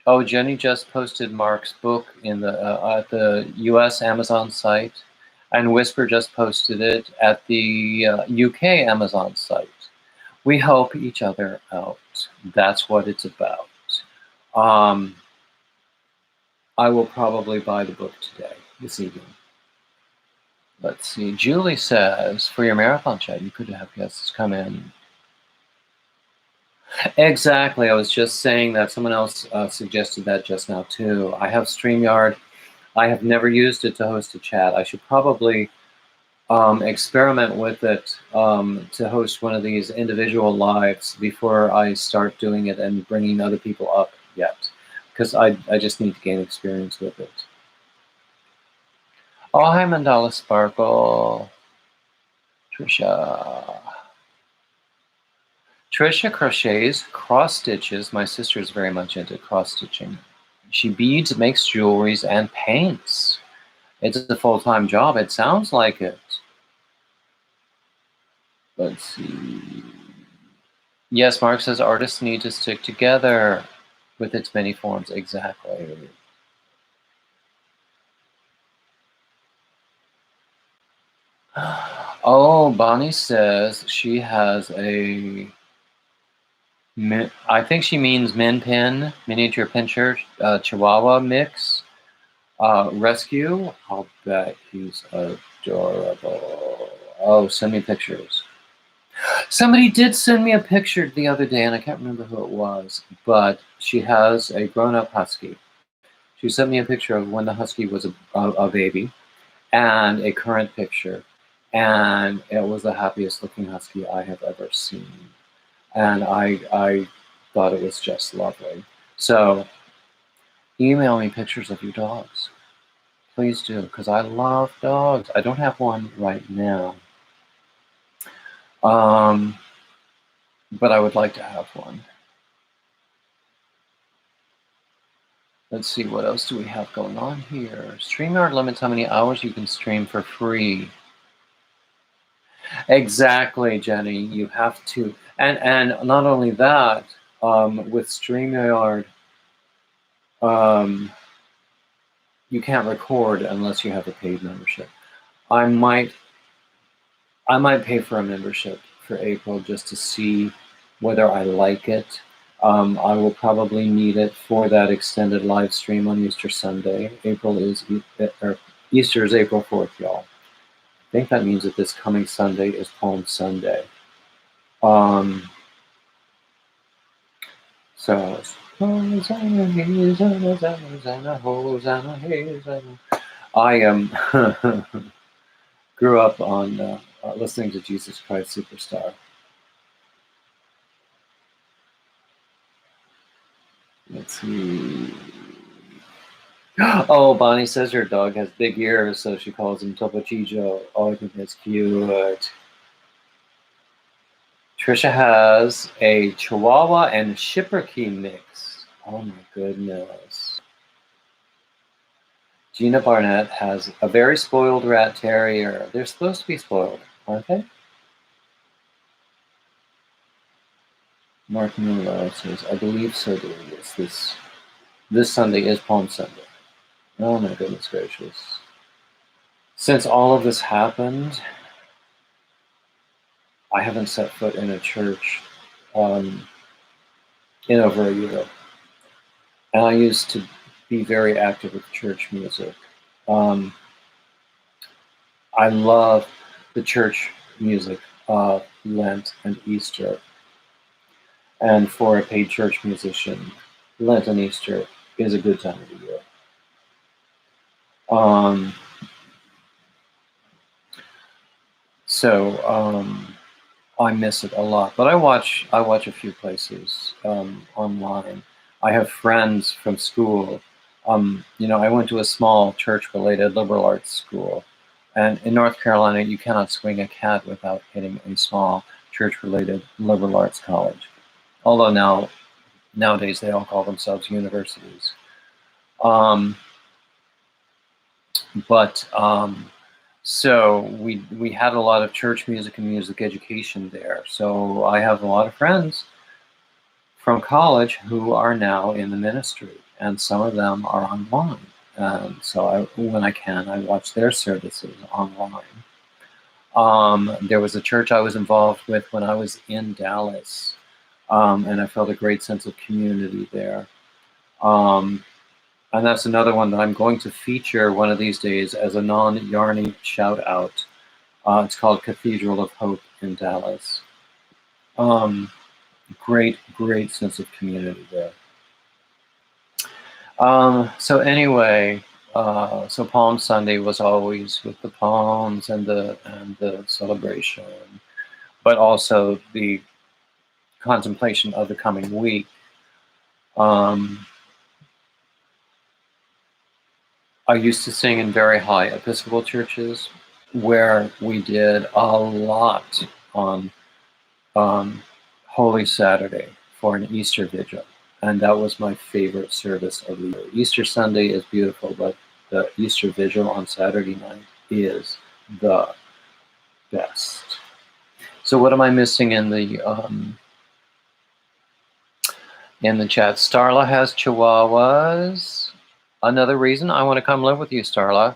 Speaker 1: Oh, Jenny just posted Mark's book in the at the U.S. Amazon site, and Whisper just posted it at the UK Amazon site. We help each other out. That's what it's about. I will probably buy the book today, this evening. Let's see. Julie says, for your marathon chat, you could have guests come in. Exactly. I was just saying that. Someone else suggested that just now, too. I have StreamYard. I have never used it to host a chat. I should probably experiment with it to host one of these individual lives before I start doing it and bringing other people up yet, because I just need to gain experience with it. Oh, hi, Mandala Sparkle. Trisha. Trisha crochets, cross stitches. My sister is very much into cross stitching. She beads, makes jewelries, and paints. It's a full-time job. It sounds like it. Let's see. Yes, Mark says artists need to stick together with its many forms. Exactly. Oh, Bonnie says she has a, I think she means Min Pin, miniature pincher, Chihuahua mix, rescue. I'll bet he's adorable. Oh, send me pictures. Somebody did send me a picture the other day, and I can't remember who it was, but she has a grown-up husky. She sent me a picture of when the husky was a baby, and a current picture, and it was the happiest looking husky I have ever seen. And I thought it was just lovely. So email me pictures of your dogs. Please do, because I love dogs. I don't have one right now. But I would like to have one. Let's see, what else do we have going on here? StreamYard limits how many hours you can stream for free. Exactly, Jenny. You have to, and not only that, with StreamYard, you can't record unless you have a paid membership. I might pay for a membership for April just to see whether I like it. I will probably need it for that extended live stream on Easter Sunday. Easter is April 4th, y'all. I think that means that this coming Sunday is Palm Sunday. So I grew up on listening to Jesus Christ Superstar. Let's see. Oh, Bonnie says her dog has big ears, so she calls him Topo Chicho. Oh, I think that's cute. Trisha has a Chihuahua and Schipperke mix. Oh my goodness. Gina Barnett has a very spoiled rat terrier. They're supposed to be spoiled, aren't they? Mark Miller says, I believe so, Delius. This Sunday is Palm Sunday. Oh my goodness gracious. Since all of this happened, I haven't set foot in a church in over a year. And I used to be very active with church music. I love the church music of Lent and Easter. And for a paid church musician, Lent and Easter is a good time of the year. I miss it a lot, but I watch a few places online. I have friends from school. I went to a small church-related liberal arts school, and in North Carolina, you cannot swing a cat without hitting a small church-related liberal arts college. Although nowadays they all call themselves universities. So we had a lot of church music and music education there. So I have a lot of friends from college who are now in the ministry, and some of them are online. So when I can, I watch their services online. There was a church I was involved with when I was in Dallas, and I felt a great sense of community there. And that's another one that I'm going to feature one of these days as a non-Yarny shout out. It's called Cathedral of Hope in Dallas. Great sense of community there. So anyway, So Palm Sunday was always with the palms and the celebration, but also the contemplation of the coming week. I used to sing in very high Episcopal churches where we did a lot on Holy Saturday for an Easter vigil. And that was my favorite service of the year. Easter Sunday is beautiful, but the Easter vigil on Saturday night is the best. So what am I missing in the chat? Starla has chihuahuas. Another reason I want to come live with you, Starla.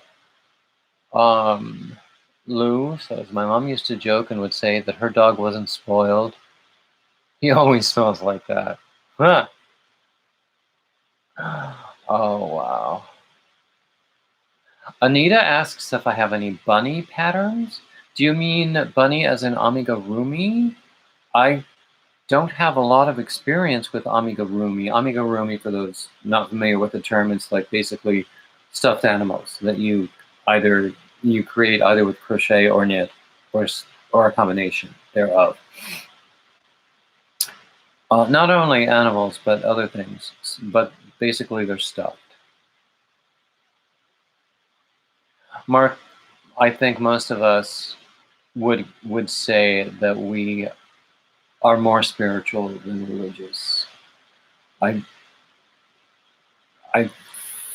Speaker 1: Lou says, my mom used to joke and would say that her dog wasn't spoiled. He always smells like that. Huh. Oh, wow. Anita asks if I have any bunny patterns. Do you mean bunny as in amigurumi? I don't have a lot of experience with amigurumi. Amigurumi, for those not familiar with the term, it's like basically stuffed animals that you create either with crochet or knit or a combination thereof. Not only animals, but other things. But basically they're stuffed. Mark, I think most of us would say that we are more spiritual than religious. I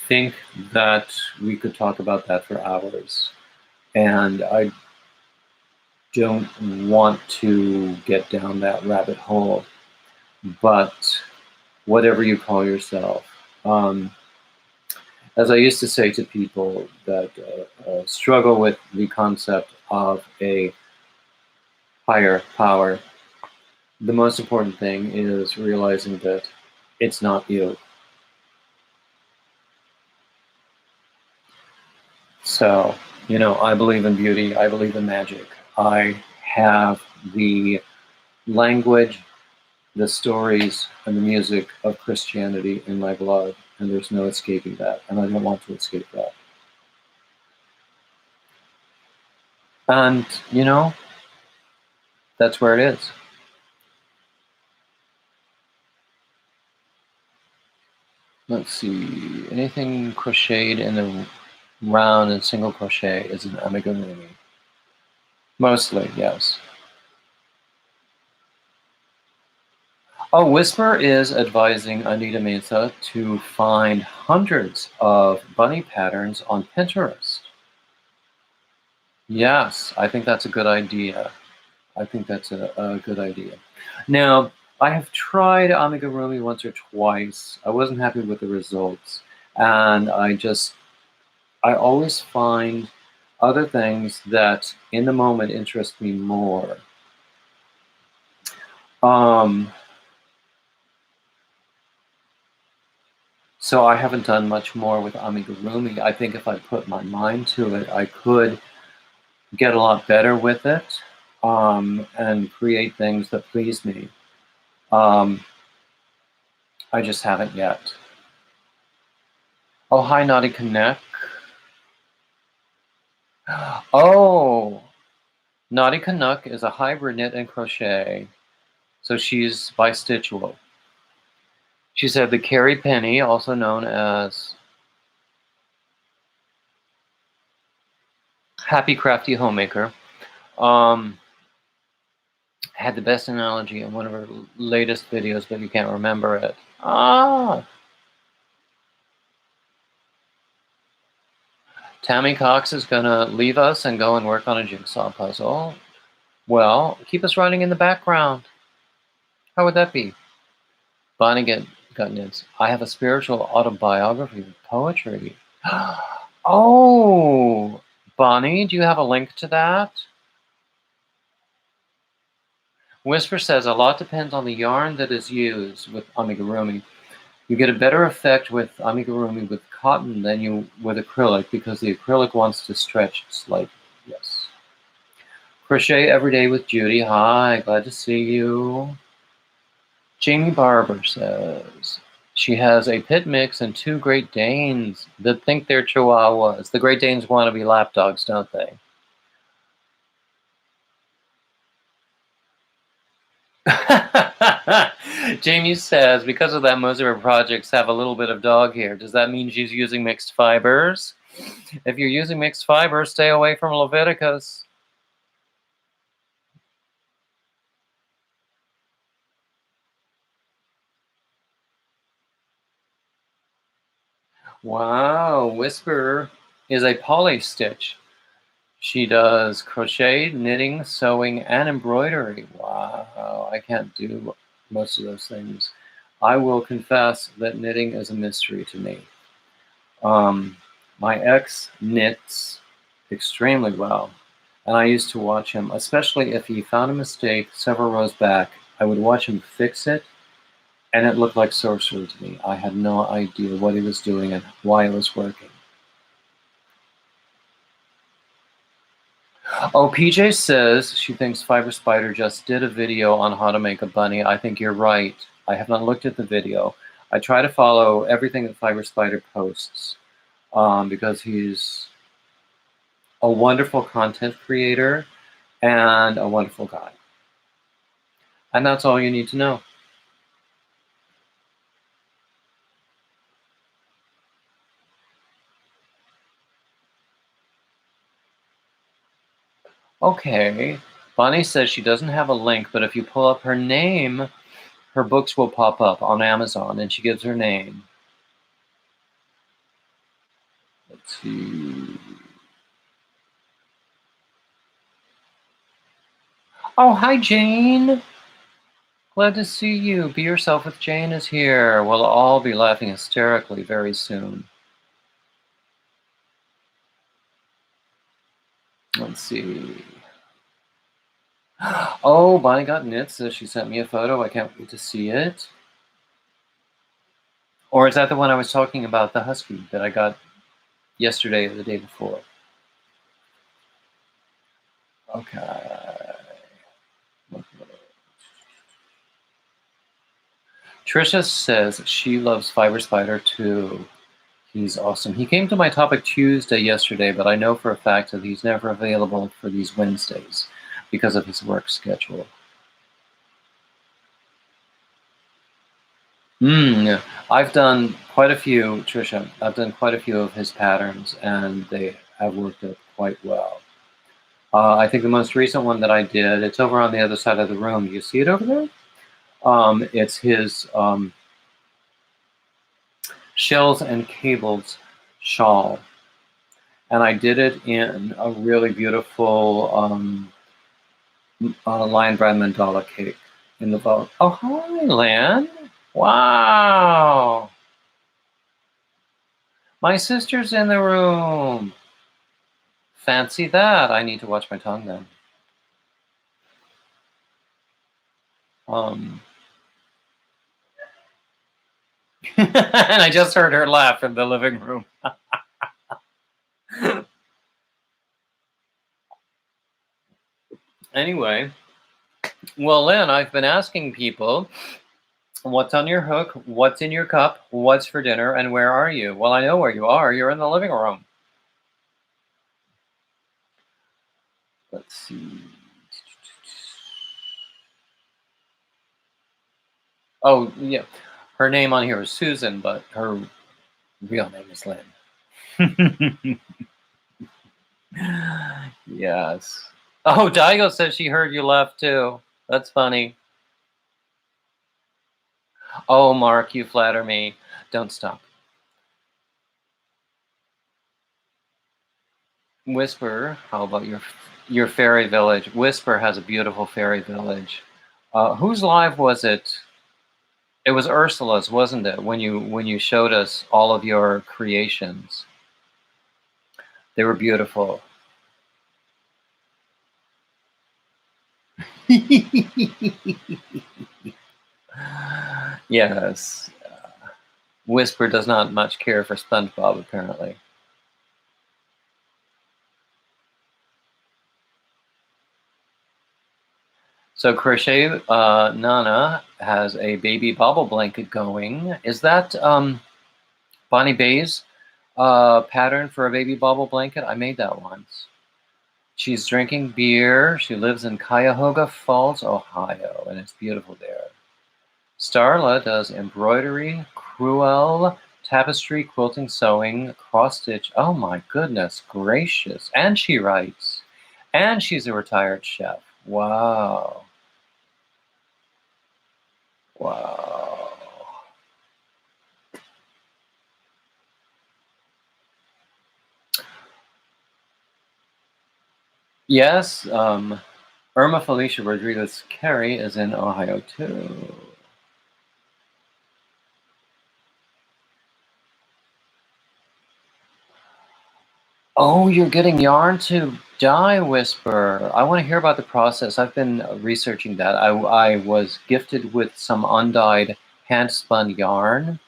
Speaker 1: think that we could talk about that for hours, and I don't want to get down that rabbit hole, but whatever you call yourself. As I used to say to people that struggle with the concept of a higher power, the most important thing is realizing that it's not you. So, I believe in beauty, I believe in magic. I have the language, the stories, and the music of Christianity in my blood, and there's no escaping that, and I don't want to escape that. And, that's where it is. Let's see, anything crocheted in the round and single crochet is an amigurumi. Mostly, yes. Oh, Whisper is advising Anita Mesa to find hundreds of bunny patterns on Pinterest. Yes, I think that's a good idea. I think that's a good idea. Now, I have tried amigurumi once or twice. I wasn't happy with the results. And I always find other things that in the moment interest me more. So I haven't done much more with amigurumi. I think if I put my mind to it, I could get a lot better with it and create things that please me. I just haven't yet. Oh, hi, Naughty Connect. Oh, Naughty Canuck is a hybrid knit and crochet. So she's bi-stitchable. She said the Carrie Penny, also known as Happy Crafty Homemaker, had the best analogy in one of her latest videos, but you can't remember it. Tammy Cox is going to leave us and go and work on a jigsaw puzzle. Well, keep us running in the background. How would that be? Bonnie Gutnitz. I have a spiritual autobiography of poetry. Oh, Bonnie, do you have a link to that? Whisper says a lot depends on the yarn that is used with amigurumi. You get a better effect with amigurumi with cotton than you with acrylic because the acrylic wants to stretch slightly. Yes. Crochet every day with Judy. Hi, glad to see you. Jamie Barber says, She has a pit mix and 2 Great Danes that think they're Chihuahuas. The Great Danes want to be lap dogs, don't they? Jamie says, because of that, most of her projects have a little bit of dog hair. Does that mean she's using mixed fibers? If you're using mixed fibers, stay away from Leviticus. Wow, Whisper is a poly stitch. She does crochet, knitting, sewing, and embroidery. Wow, I can't do most of those things. I will confess that knitting is a mystery to me. My ex knits extremely well, and I used to watch him, especially if he found a mistake several rows back. I would watch him fix it, and it looked like sorcery to me. I had no idea what he was doing and why it was working. Oh, PJ says she thinks Fiber Spider just did a video on how to make a bunny. I think you're right. I have not looked at the video. I try to follow everything that Fiber Spider posts because he's a wonderful content creator and a wonderful guy. And that's all you need to know. Okay. Bonnie says she doesn't have a link, but if you pull up her name, her books will pop up on Amazon, and she gives her name. Let's see. Oh, hi, Jane. Glad to see you. Be Yourself with Jane is here. We'll all be laughing hysterically very soon. Let's see. Oh, Bonnie Got Knits says she sent me a photo. I can't wait to see it. Or is that the one I was talking about, the husky that I got yesterday or the day before? Okay. Trisha says she loves Fiber Spider too. He's awesome. He came to my Topic Tuesday yesterday, but I know for a fact that he's never available for these Wednesdays because of his work schedule. I've done quite a few, Trisha. I've done quite a few of his patterns, and they have worked out quite well. I think the most recent one that I did, it's over on the other side of the room. Do you see it over there? It's his Shells and Cables shawl. And I did it in a really beautiful Lion Brand mandala cake in the vault. Oh, hi, Lan. Wow. My sister's in the room. Fancy that. I need to watch my tongue then. And I just heard her laugh in the living room. Anyway, well, Lynn, I've been asking people, what's on your hook, what's in your cup, what's for dinner, and where are you? Well, I know where you are. You're in the living room. Let's see. Oh, yeah. Her name on here is Susan, but her real name is Lynn. Yes. Oh, Daigo says she heard you laugh too. That's funny. Oh, Mark, you flatter me. Don't stop. Whisper, how about your fairy village? Whisper has a beautiful fairy village. Whose live was it? It was Ursula's, wasn't it? When you showed us all of your creations. They were beautiful. Yes. Whisper does not much care for SpongeBob, apparently. So Crochet Nana has a baby bobble blanket going. Is that Bonnie Bay's pattern for a baby bobble blanket? I made that once. She's drinking beer. She lives in Cuyahoga Falls, Ohio, and it's beautiful there. Starla does embroidery, crewel, tapestry, quilting, sewing, cross-stitch. Oh my goodness gracious. And she writes. And she's a retired chef. Wow. Wow. Yes, Irma Felicia Rodriguez Carey is in Ohio too. Oh, you're getting yarn to dye whisper. I want to hear about the process. I've been researching that. I was gifted with some undyed hand spun yarn.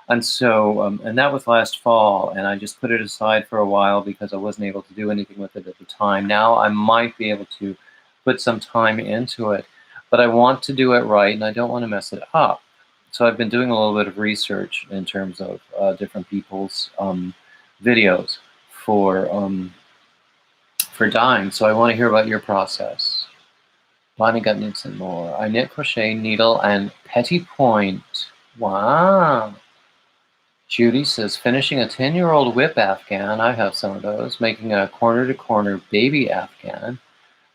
Speaker 1: And so, and that was last fall, and I just put it aside for a while because I wasn't able to do anything with it at the time. Now I might be able to put some time into it, but I want to do it right, and I don't want to mess it up. So I've been doing a little bit of research in terms of different people's videos for dyeing. So I want to hear about your process. Bonnie got knits and more. I knit, crochet, needle, and petit point. Wow. Judy says, finishing a 10-year-old whip Afghan. I have some of those. Making a corner-to-corner baby Afghan.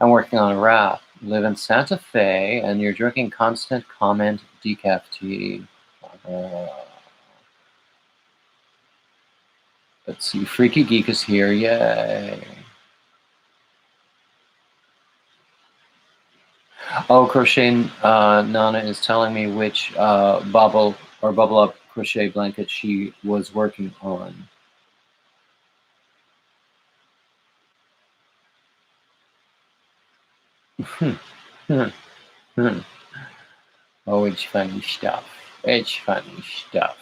Speaker 1: I'm working on a wrap. Live in Santa Fe, and you're drinking Constant Comment decaf tea. Let's see. Freaky Geek is here. Yay. Oh, Crochet Nana is telling me which bubble up crochet blanket she was working on. Oh, it's funny stuff. It's funny stuff.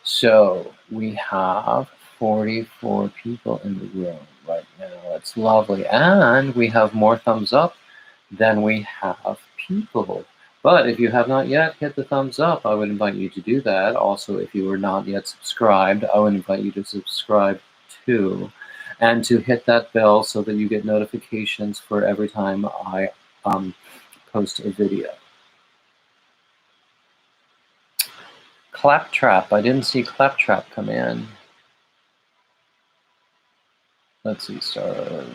Speaker 1: So we have 44 people in the room right now. It's lovely. And we have more thumbs up than we have people. But if you have not yet hit the thumbs up, I would invite you to do that. Also, if you are not yet subscribed, I would invite you to subscribe too. And to hit that bell so that you get notifications for every time I post a video. Claptrap. I didn't see Claptrap come in. Let's see, Star.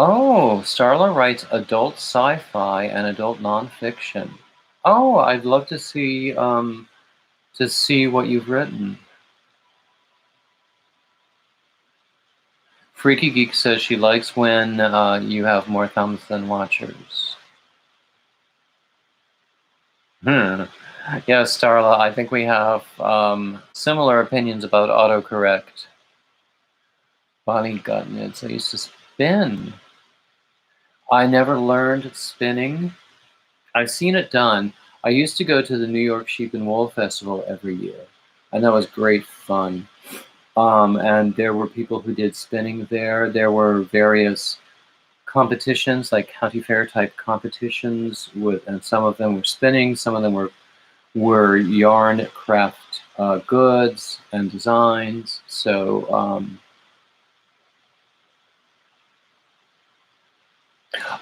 Speaker 1: Oh, Starla writes adult sci-fi and adult nonfiction. Oh, I'd love to see what you've written. Freaky Geek says she likes when you have more thumbs than watchers. Yeah, Starla, I think we have similar opinions about autocorrect. Bonnie got knits. I used to spin. I never learned spinning. I've seen it done. I used to go to the New York Sheep and Wool Festival every year, and that was great fun. And there were people who did spinning there. There were various competitions, like county fair type competitions, and some of them were spinning, some of them were yarn craft goods and designs. So,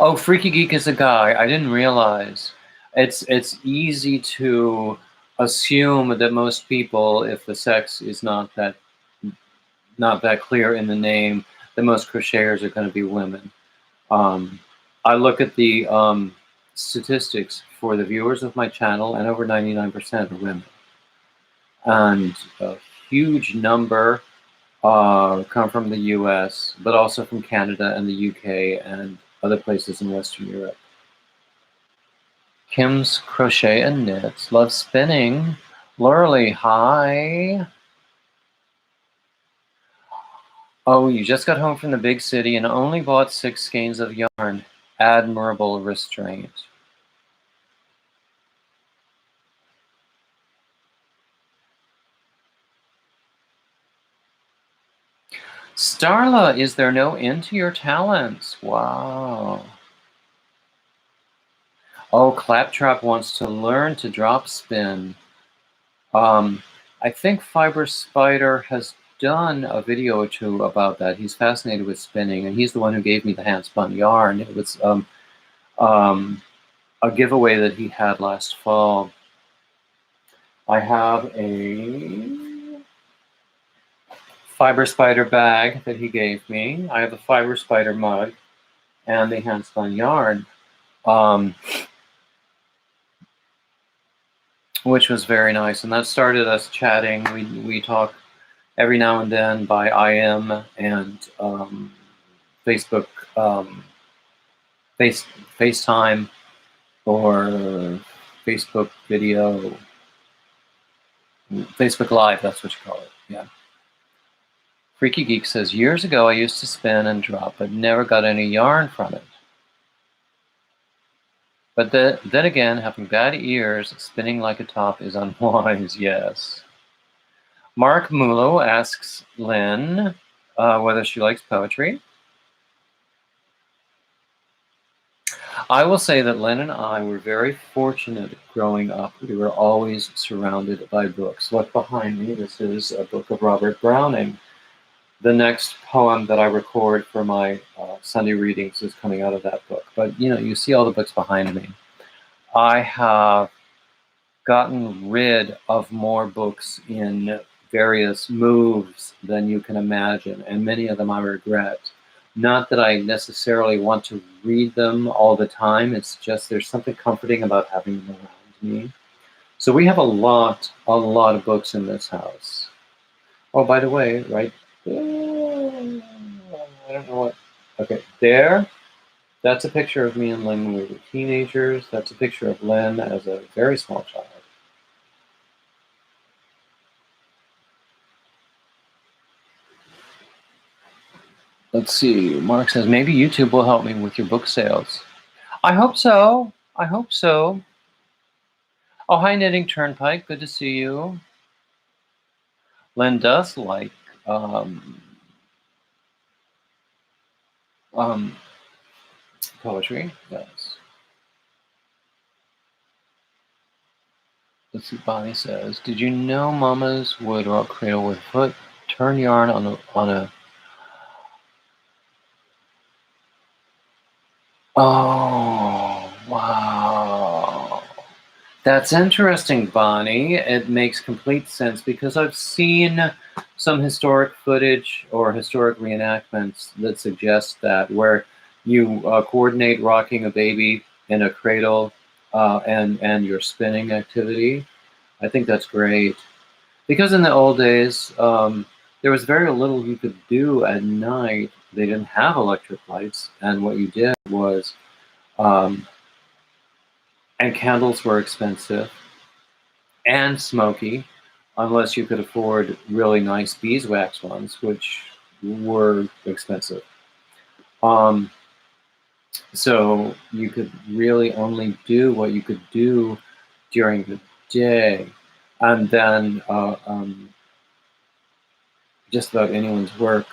Speaker 1: oh, Freaky Geek is a guy. I didn't realize. It's easy to assume that most people, if the sex is not that clear in the name, that most crocheters are going to be women. I look at the statistics for the viewers of my channel, and over 99% are women. And a huge number come from the US, but also from Canada and the UK and other places in Western Europe. Kim's Crochet and Knits. Love spinning. Lurley, hi. Oh, you just got home from the big city and only bought 6 skeins of yarn. Admirable restraint. Starla, is there no end to your talents? Wow. Oh, Claptrap wants to learn to drop spin. I think Fiber Spider has done a video or two about that. He's fascinated with spinning, and he's the one who gave me the hand-spun yarn. It was a giveaway that he had last fall. I have a Fiber Spider bag that he gave me. I have a Fiber Spider mug and the hand-spun yarn, which was very nice. And that started us chatting. We talk every now and then by IM and Facebook, FaceTime, or Facebook video, Facebook Live, that's what you call it, yeah. Freaky Geek says, years ago I used to spin and drop, but never got any yarn from it. But then again, having bad ears, spinning like a top is unwise, yes. Mark Mulo asks Lynn whether she likes poetry. I will say that Len and I were very fortunate growing up. We were always surrounded by books. Look behind me. This is a book of Robert Browning. The next poem that I record for my Sunday readings is coming out of that book. But, you know, you see all the books behind me. I have gotten rid of more books in various moves than you can imagine, and many of them I regret. Not that I necessarily want to read them all the time, it's just there's something comforting about having them around me. So we have a lot of books in this house. Oh, by the way, right there, I don't know what, okay, there, that's a picture of me and Lynn when we were teenagers. That's a picture of Lynn as a very small child. Let's see, Mark says, maybe YouTube will help me with your book sales. I hope so. I hope so. Oh, hi, Knitting Turnpike. Good to see you. Len does like poetry. Yes. Let's see, Bonnie says, did you know mamas would rock cradle with foot, turn yarn on a oh, wow. That's interesting, Bonnie. It makes complete sense because I've seen some historic footage or historic reenactments that suggest that, where you coordinate rocking a baby in a cradle and your spinning activity. I think that's great. Because in the old days, there was very little you could do at night. They didn't have electric lights, and what you did was, and candles were expensive and smoky, unless you could afford really nice beeswax ones, which were expensive. So you could really only do what you could do during the day, and then just about anyone's work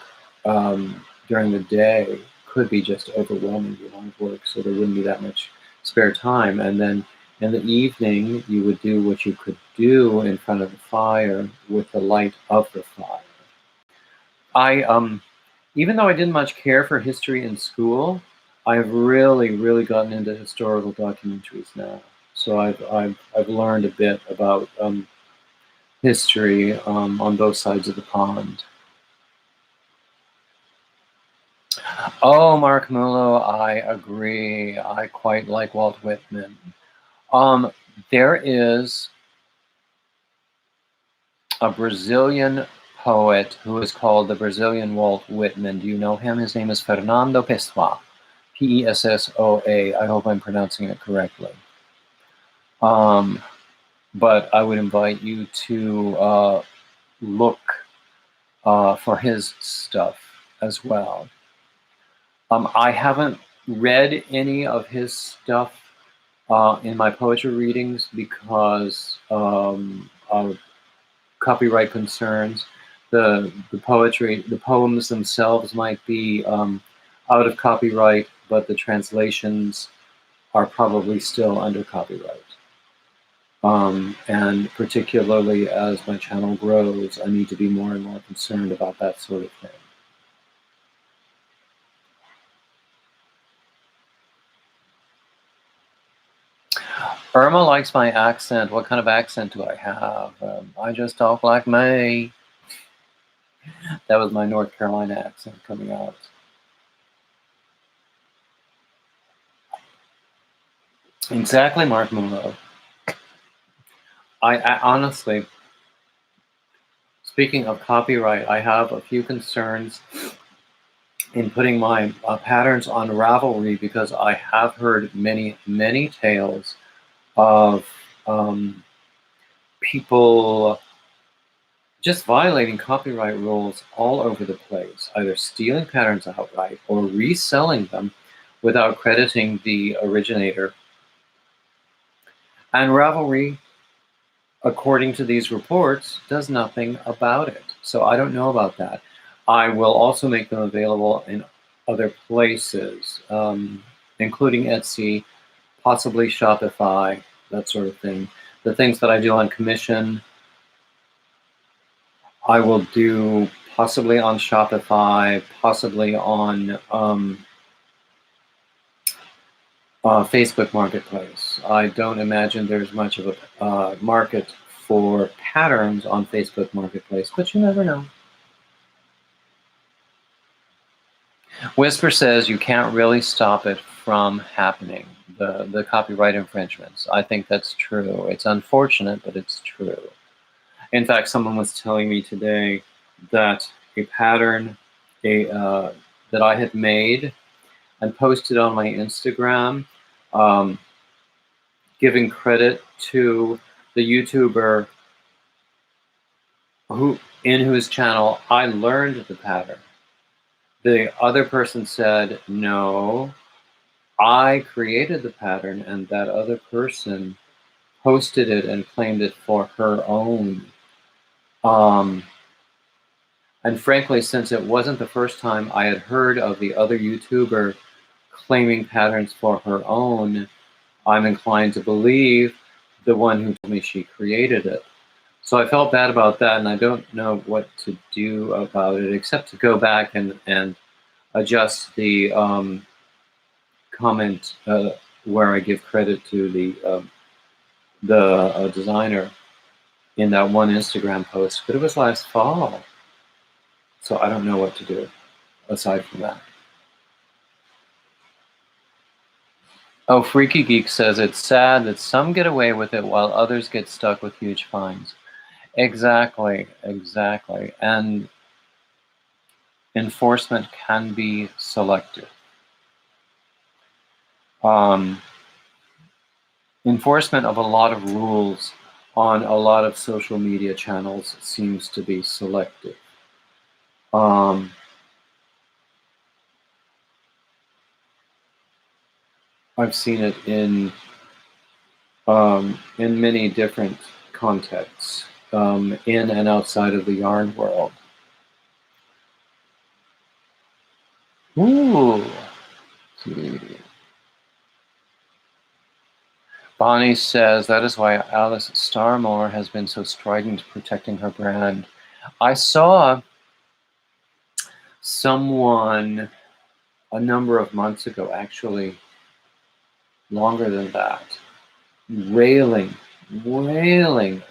Speaker 1: during the day could be just overwhelming the amount of work, so there wouldn't be that much spare time. And then in the evening, you would do what you could do in front of the fire with the light of the fire. I even though I didn't much care for history in school, I've really gotten into historical documentaries now. So I've learned a bit about history on both sides of the pond. Oh, Mark Mulo, I agree. I quite like Walt Whitman. There is a Brazilian poet who is called the Brazilian Walt Whitman. Do you know him? His name is Fernando Pessoa. Pessoa. I hope I'm pronouncing it correctly. But I would invite you to look for his stuff as well. I haven't read any of his stuff in my poetry readings because of copyright concerns, the poetry, the poems themselves might be out of copyright, but the translations are probably still under copyright. And particularly as my channel grows, I need to be more and more concerned about that sort of thing. Irma likes my accent. What kind of accent do I have? I just talk like me. That was my North Carolina accent coming out. Exactly, Mark Monroe. I honestly, speaking of copyright, I have a few concerns in putting my patterns on Ravelry, because I have heard many, many tales of people just violating copyright rules all over the place, either stealing patterns outright or reselling them without crediting the originator. And Ravelry, according to these reports, does nothing about it. So I don't know about that. I will also make them available in other places, including Etsy, possibly Shopify, that sort of thing. The things that I do on commission, I will do possibly on Shopify, possibly on Facebook Marketplace. I don't imagine there's much of a market for patterns on Facebook Marketplace, but you never know. Whisper says you can't really stop it from happening, the copyright infringements. I think that's true. It's unfortunate, but it's true. In fact, someone was telling me today that a pattern that I had made and posted on my Instagram, giving credit to the YouTuber in whose channel I learned the pattern. The other person said, no, I created the pattern, and that other person posted it and claimed it for her own. And frankly, since it wasn't the first time I had heard of the other YouTuber claiming patterns for her own, I'm inclined to believe the one who told me she created it. So I felt bad about that, and I don't know what to do about it, except to go back and adjust the comment where I give credit to the designer in that one Instagram post. But it was last fall, so I don't know what to do aside from that. Oh, Freaky Geek says it's sad that some get away with it while others get stuck with huge fines. Exactly, exactly. And enforcement can be selective. Enforcement of a lot of rules on a lot of social media channels seems to be selective. I've seen it in many different contexts, in and outside of the yarn world. Ooh. Bonnie says that is why Alice Starmore has been so strident protecting her brand. I saw someone a number of months ago, actually longer than that, railing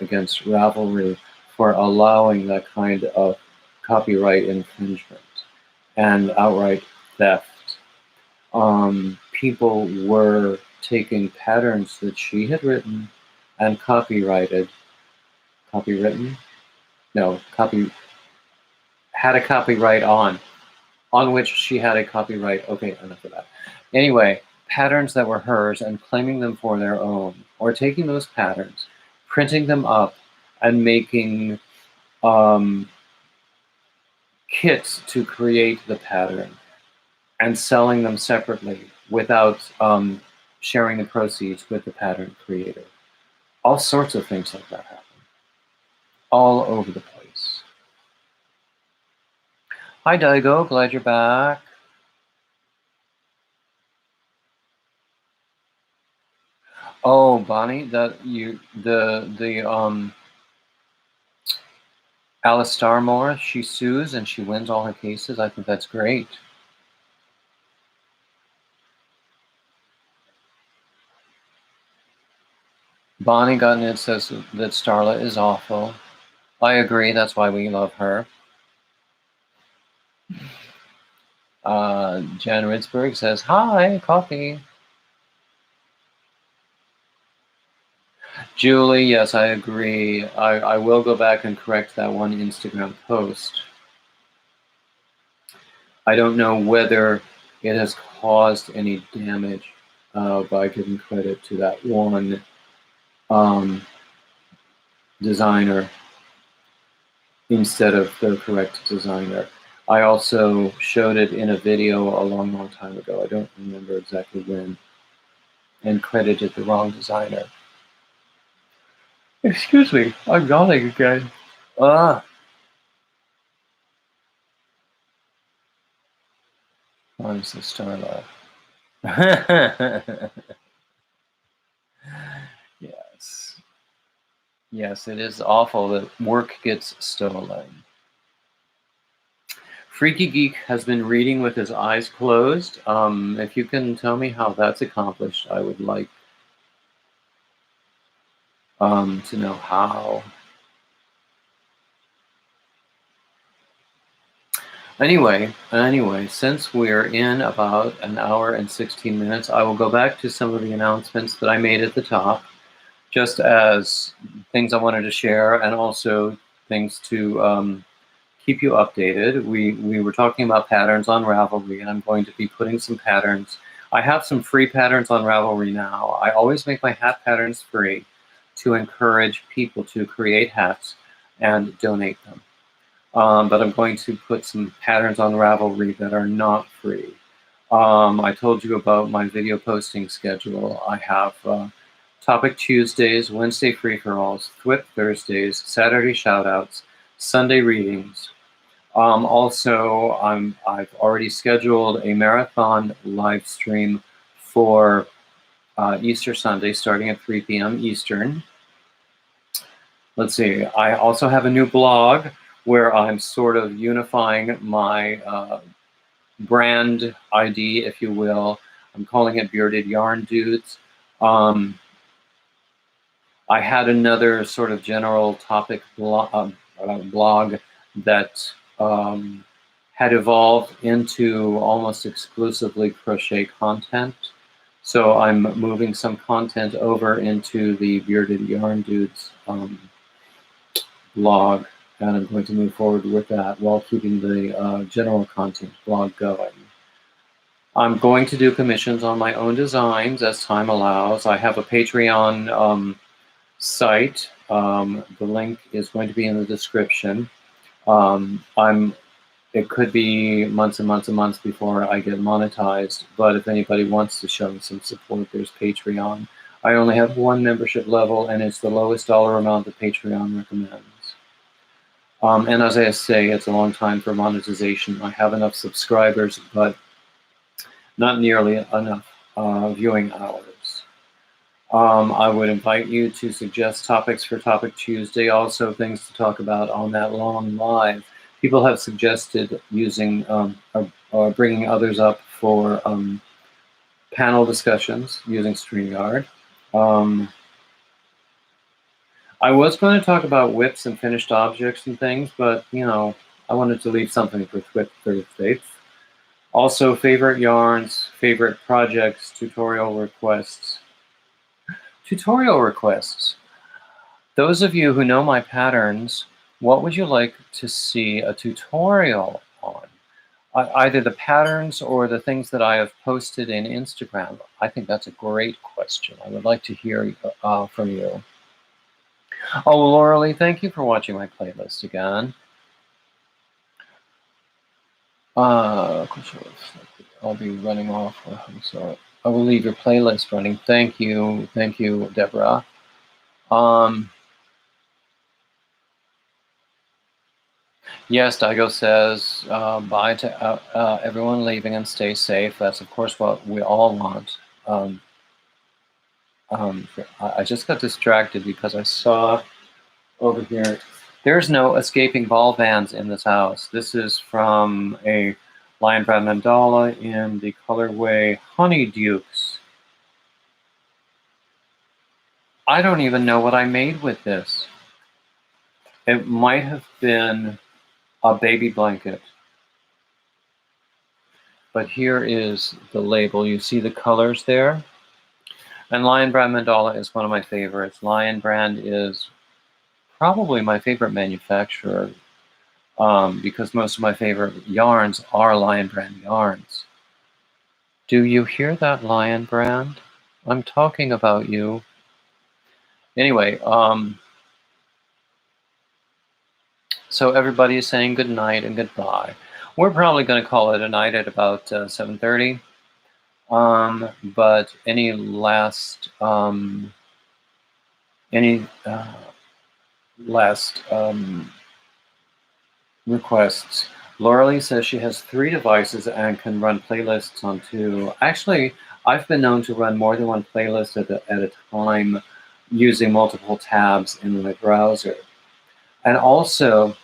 Speaker 1: against Ravelry for allowing that kind of copyright infringement and outright theft. People were taking patterns that she had written and had a copyright on which she had a copyright. Okay, enough of that. Anyway, patterns that were hers and claiming them for their own, or taking those patterns, printing them up, and making kits to create the pattern and selling them separately without sharing the proceeds with the pattern creator. All sorts of things like that happen all over the place. Hi, Daigo. Glad you're back. Oh, Bonnie, the Alice Starmore, she sues and she wins all her cases. I think that's great. Bonnie Gutnett says that Starla is awful. I agree. That's why we love her. Jan Ritzberg says, hi, coffee. Julie, yes, I agree. I will go back and correct that one Instagram post. I don't know whether it has caused any damage by giving credit to that one designer instead of the correct designer. I also showed it in a video a long, long time ago. I don't remember exactly when, and credited the wrong designer. Excuse me, I'm yawning again. I'm so Starla. Yes. Yes, it is awful that work gets stolen. Freaky Geek has been reading with his eyes closed. If you can tell me how that's accomplished, I would like to know how. Anyway, since we're in about an hour and 16 minutes, I will go back to some of the announcements that I made at the top, just as things I wanted to share and also things to keep you updated. We were talking about patterns on Ravelry, and I'm going to be putting some patterns. I have some free patterns on Ravelry now. I always make my hat patterns free to encourage people to create hats and donate them. But I'm going to put some patterns on Ravelry that are not free. I told you about my video posting schedule. I have Topic Tuesdays, Wednesday free-for-alls, Thwip Thursdays, Saturday shoutouts, Sunday readings. Also, I've already scheduled a marathon live stream for Easter Sunday, starting at 3 p.m. Eastern. Let's see. I also have a new blog where I'm sort of unifying my brand ID, if you will. I'm calling it Bearded Yarn Dudes. I had another sort of general topic blog that had evolved into almost exclusively crochet content. So I'm moving some content over into the Bearded Yarn Dudes blog, and I'm going to move forward with that while keeping the general content blog going. I'm going to do commissions on my own designs as time allows. I have a Patreon site. The link is going to be in the description. It could be months and months and months before I get monetized, but if anybody wants to show me some support, there's Patreon. I only have one membership level, and it's the lowest dollar amount that Patreon recommends. And as I say, it's a long time for monetization. I have enough subscribers, but not nearly enough viewing hours. I would invite you to suggest topics for Topic Tuesday, also things to talk about on that long live. People have suggested using or bringing others up for panel discussions using StreamYard. I was going to talk about whips and finished objects and things, but, you know, I wanted to leave something for Thursday. Also, favorite yarns, favorite projects, tutorial requests. Tutorial requests. Those of you who know my patterns, what would you like to see a tutorial on? Either the patterns or the things that I have posted in Instagram. I think that's a great question. I would like to hear from you. Oh, Lauralee, thank you for watching my playlist again. I'll be running off. I'm sorry. I will leave your playlist running. Thank you, Deborah. Yes, Daigo says, bye to everyone leaving and stay safe. That's, of course, what we all want. I just got distracted because I saw over here, there's no escaping ball bands in this house. This is from a Lion Brand mandala in the colorway Honeydukes. I don't even know what I made with this. It might have been a baby blanket. But here is the label. You see the colors there? And Lion Brand mandala is one of my favorites. Lion Brand is probably my favorite manufacturer because most of my favorite yarns are Lion Brand yarns. Do you hear that, Lion Brand? I'm talking about you. Anyway, so everybody is saying good night and goodbye. We're probably going to call it a night at about 7:30. But any last requests? Laura says she has 3 devices and can run playlists on 2. Actually, I've been known to run more than one playlist at a time using multiple tabs in my browser. And also,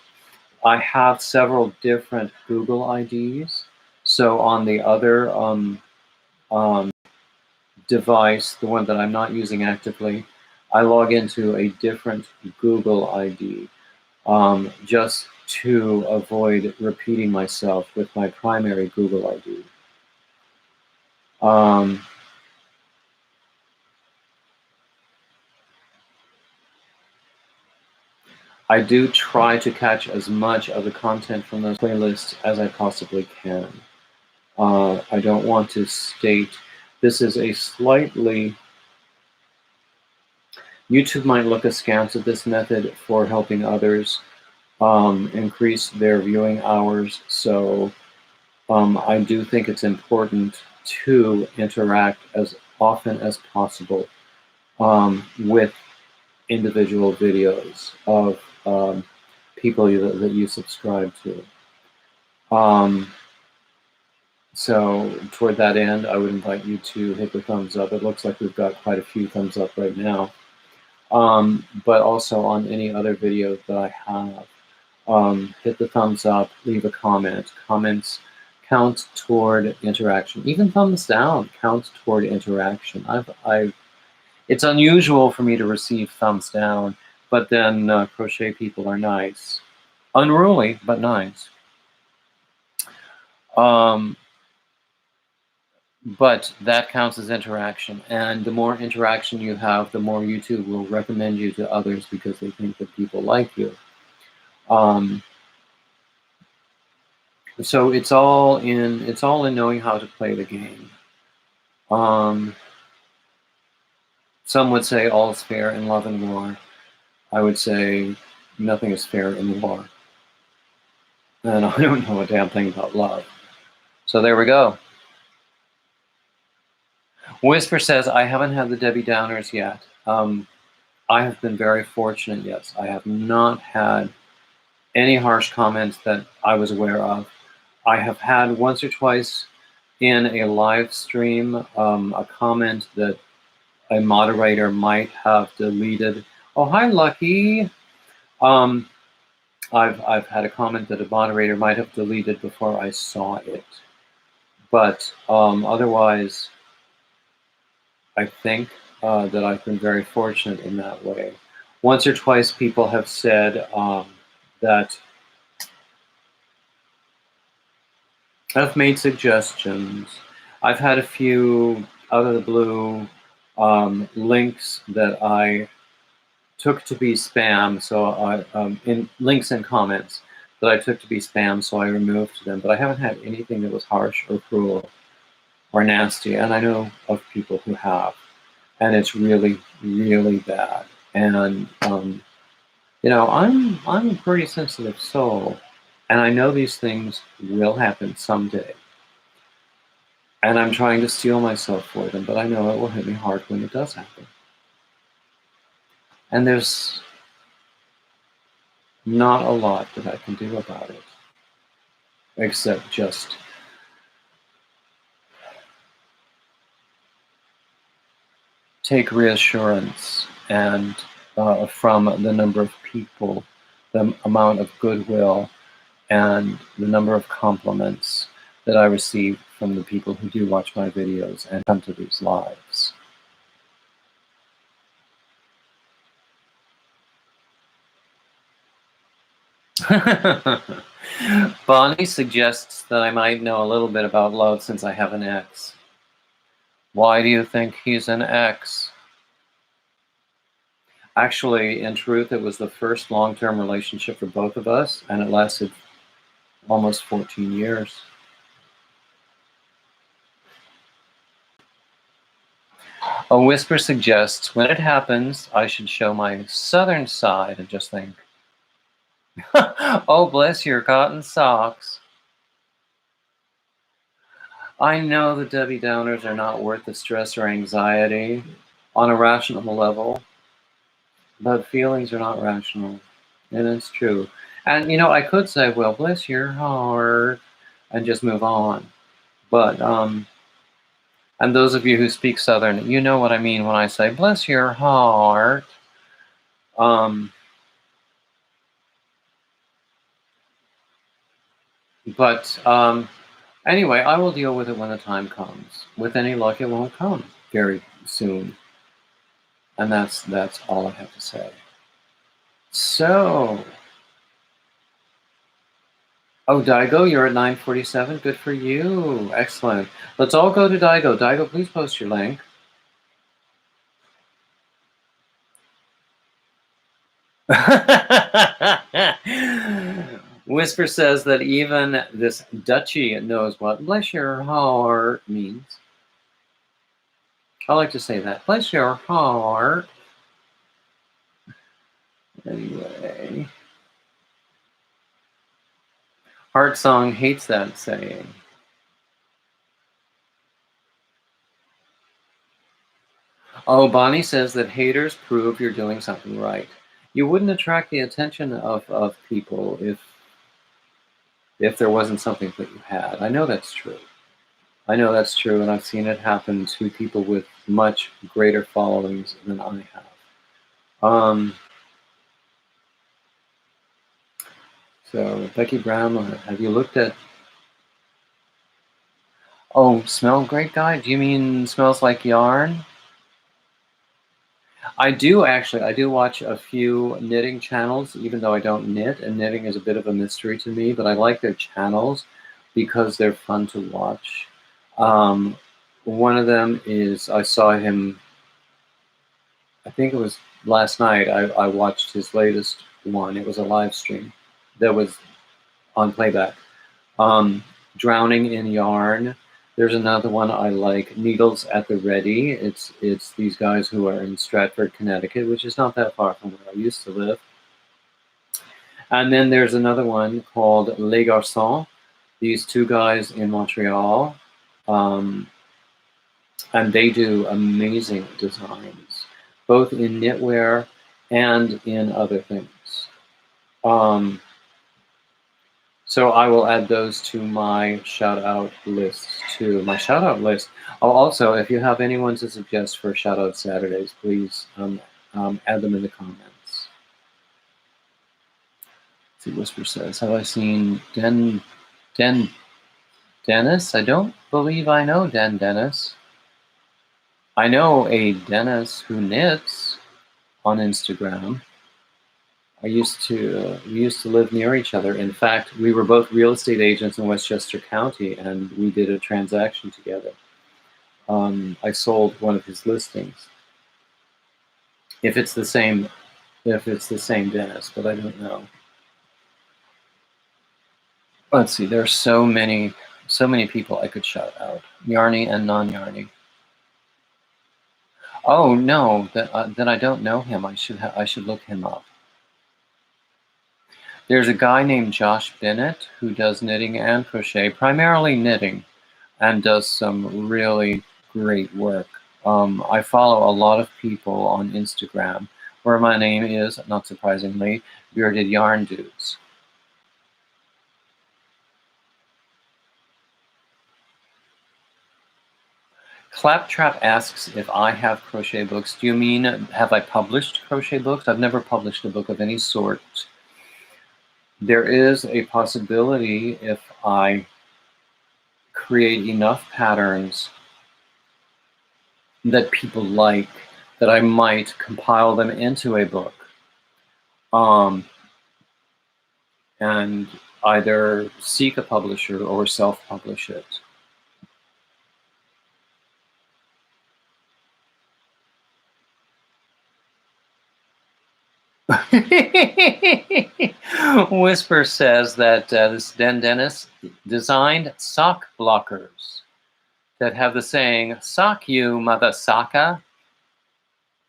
Speaker 1: I have several different Google IDs. So on the other device, the one that I'm not using actively, I log into a different Google ID just to avoid repeating myself with my primary Google ID. I do try to catch as much of the content from those playlists as I possibly can. I don't want to state this is a slightly... YouTube might look askance at this method for helping others increase their viewing hours. So I do think it's important to interact as often as possible with individual videos of people that you subscribe to. So toward that end, I would invite you to hit the thumbs up. It looks like we've got quite a few thumbs up right now. But also on any other videos that I have, hit the thumbs up, leave a comment. Comments count toward interaction. Even thumbs down count toward interaction. It's unusual for me to receive thumbs down, but then crochet people are nice. Unruly, but nice. But that counts as interaction. And the more interaction you have, the more YouTube will recommend you to others because they think that people like you. So it's all in knowing how to play the game. Some would say all is fair in love and war. I would say nothing is fair in war. And I don't know a damn thing about love. So there we go. Whisper says, I haven't had the Debbie Downers yet. I have been very fortunate, yes. I have not had any harsh comments that I was aware of. I have had once or twice in a live stream a comment that a moderator might have deleted. Oh, hi, Lucky. I've had a comment that a moderator might have deleted before I saw it. But otherwise, I think that I've been very fortunate in that way. Once or twice people have said that I've made suggestions. I've had a few out of the blue links that I took to be spam, so in links and comments that I took to be spam, so I removed them. But I haven't had anything that was harsh or cruel or nasty, and I know of people who have, and it's really, really bad. And you know, I'm a pretty sensitive soul, and I know these things will happen someday. And I'm trying to steel myself for them, but I know it will hit me hard when it does happen. And there's not a lot that I can do about it, except just take reassurance and from the number of people, the amount of goodwill, and the number of compliments that I receive from the people who do watch my videos and come to these lives. Bonnie suggests that I might know a little bit about love since I have an ex. Why do you think he's an ex? Actually, in truth, it was the first long-term relationship for both of us, and it lasted almost 14 years. A whisper suggests, when it happens, I should show my southern side and just think, oh, bless your cotton socks. I know the Debbie Downers are not worth the stress or anxiety on a rational level, but feelings are not rational, and it's true. And, I could say, well, bless your heart, and just move on. But, and those of you who speak Southern, you know what I mean when I say, bless your heart. But anyway, I will deal with it when the time comes. With any luck, it won't come very soon. And that's all I have to say. So, oh, Daigo, you're at 9:47. Good for you. Excellent. Let's all go to Daigo. Daigo, please post your link. Whisper says that even this Dutchie knows what bless your heart means. I like to say that. Bless your heart. Anyway. Heart Song hates that saying. Oh, Bonnie says that haters prove you're doing something right. You wouldn't attract the attention of people if there wasn't something that you had. I know that's true. I know that's true, and I've seen it happen to people with much greater followings than I have. So, Becky Brown, have you looked at... Oh, Smell Great Guy? Do you mean Smells Like Yarn? I do watch a few knitting channels, even though I don't knit, and knitting is a bit of a mystery to me, but I like their channels because they're fun to watch. One of them is, I saw him, I think it was last night, I watched his latest one. It was a live stream that was on playback. Drowning in Yarn. There's another one I like, Needles at the Ready. It's these guys who are in Stratford, Connecticut, which is not that far from where I used to live. And then there's another one called Les Garçons. These two guys in Montreal. And they do amazing designs, both in knitwear and in other things. So I will add those to my shout-out list, too. My shout-out list. Oh, also, if you have anyone to suggest for shout-out Saturdays, please add them in the comments. Let's see, Whisper says, have I seen Dennis? I don't believe I know Dennis. I know a Dennis who knits on Instagram. We used to live near each other. In fact, we were both real estate agents in Westchester County, and we did a transaction together. I sold one of his listings. If it's the same Dennis, but I don't know. Let's see. There's so many people I could shout out, Yarny and non-Yarny. Oh no, then I don't know him. I should look him up. There's a guy named Josh Bennett who does knitting and crochet, primarily knitting, and does some really great work. I follow a lot of people on Instagram where my name is, not surprisingly, Bearded Yarn Dudes. Claptrap asks if I have crochet books. Do you mean, have I published crochet books? I've never published a book of any sort. There is a possibility if I create enough patterns that people like that I might compile them into a book. And either seek a publisher or self-publish it. Whisper says that this Den Dennis designed sock blockers that have the saying, "Sock you, mother socka."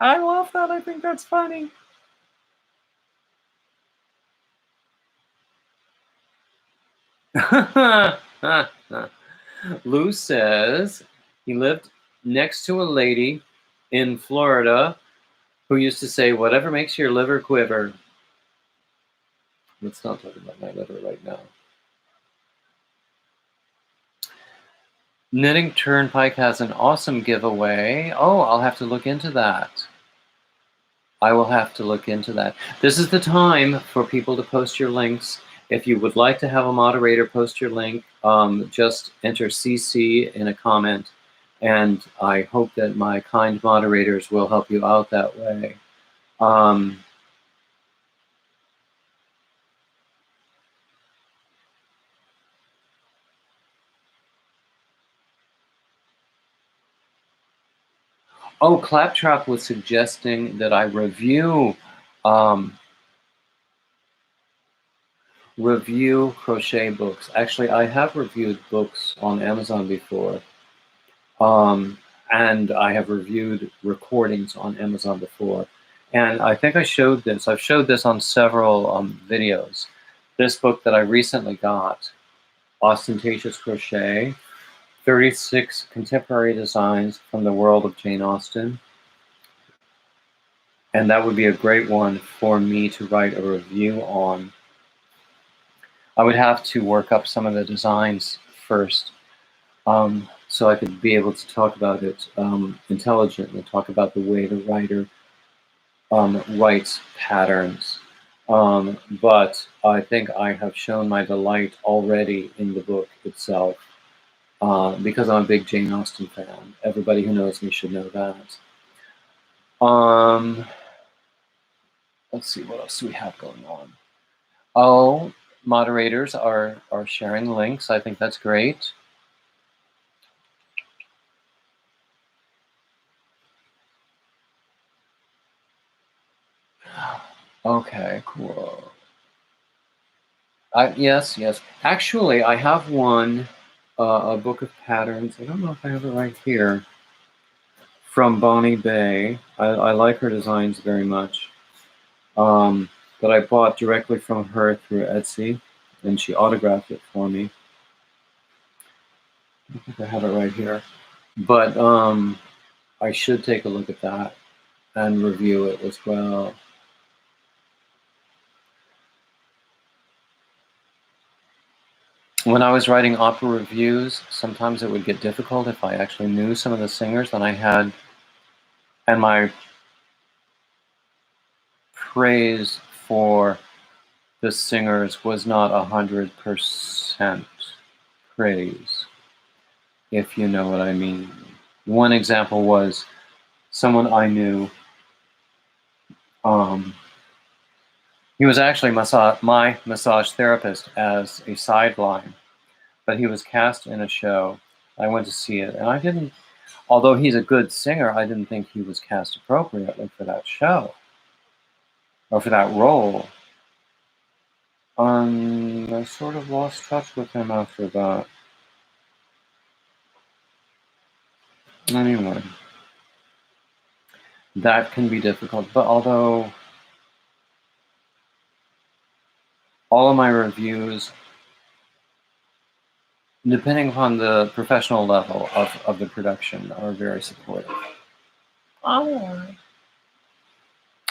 Speaker 1: I love that. I think that's funny. Lou says he lived next to a lady in Florida who used to say, "Whatever makes your liver quiver." Let's not talk about my liver right now. Knitting Turnpike has an awesome giveaway. Oh, I'll have to look into that. I will have to look into that. This is the time for people to post your links. If you would like to have a moderator post your link, just enter CC in a comment, and I hope that my kind moderators will help you out that way. Oh, Claptrap was suggesting that I review crochet books. Actually, I have reviewed books on Amazon before. And I have reviewed recordings on Amazon before. And I think I showed this. I've showed this on several videos. This book that I recently got, Ostentatious Crochet, 36 Contemporary Designs from the World of Jane Austen. And that would be a great one for me to write a review on. I would have to work up some of the designs first, so I could be able to talk about it intelligently, talk about the way the writer writes patterns. But I think I have shown my delight already in the book itself, because I'm a big Jane Austen fan. Everybody who knows me should know that. Let's see, what else do we have going on? Oh, moderators are sharing links. I think that's great. Okay, cool. Yes. Actually, I have one, a book of patterns. I don't know if I have it right here. From Bonnie Bay. I like her designs very much. But I bought directly from her through Etsy, and she autographed it for me. I think I have it right here. But I should take a look at that and review it as well. When I was writing opera reviews, sometimes it would get difficult if I actually knew some of the singers that I had, and my praise for the singers was not 100% praise, if you know what I mean. One example was someone I knew. He was actually my massage therapist as a sideline, but he was cast in a show. I went to see it, and I didn't, although he's a good singer, I didn't think he was cast appropriately for that show, or for that role. I sort of lost touch with him after that. Anyway, that can be difficult, but although all of my reviews, depending upon the professional level of the production, are very supportive. Oh.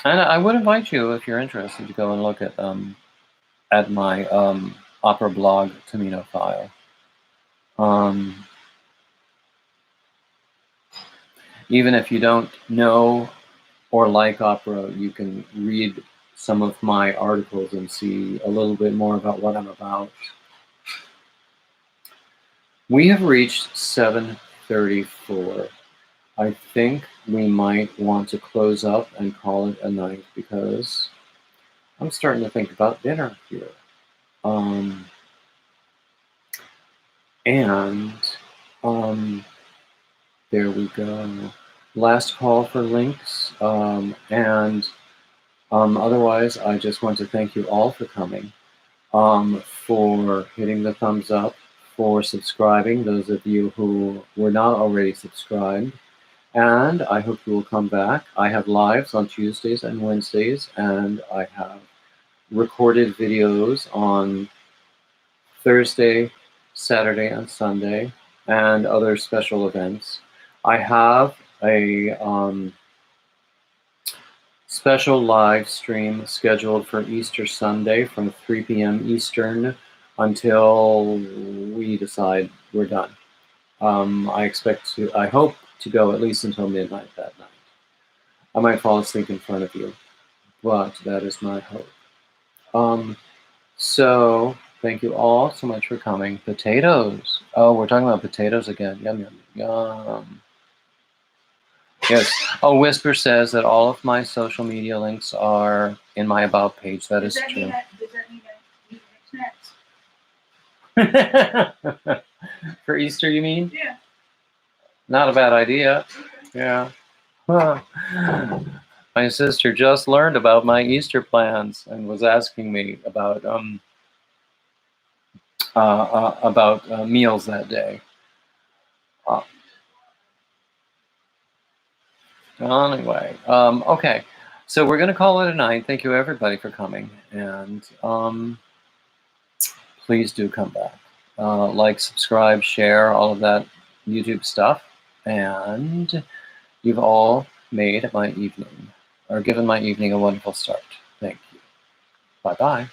Speaker 1: And I would invite you, if you're interested, to go and look at my opera blog Tamino file. Even if you don't know or like opera, you can read some of my articles and see a little bit more about what I'm about. We have reached 7:34. I think we might want to close up and call it a night because I'm starting to think about dinner here. There we go. Last call for links. Otherwise, I just want to thank you all for coming, for hitting the thumbs up, for subscribing, those of you who were not already subscribed. And I hope you will come back. I have lives on Tuesdays and Wednesdays, and I have recorded videos on Thursday, Saturday, and Sunday, and other special events. I have a special live stream scheduled for Easter Sunday from 3 p.m. Eastern until we decide we're done. I hope to go at least until midnight that night. I might fall asleep in front of you, but that is my hope. So thank you all so much for coming. Potatoes. Oh, we're talking about potatoes again. Yum, yum, yum. Yes. Oh, Whisper says that all of my social media links are in my About page. That is true.
Speaker 2: Does that mean I eat snacks?
Speaker 1: For Easter, you mean?
Speaker 2: Yeah.
Speaker 1: Not a bad idea. Yeah. My sister just learned about my Easter plans and was asking me about meals that day. Anyway, okay. So we're going to call it a night. Thank you, everybody, for coming. And please do come back. Like, subscribe, share, all of that YouTube stuff. And you've all made my evening, or given my evening a wonderful start. Thank you. Bye-bye.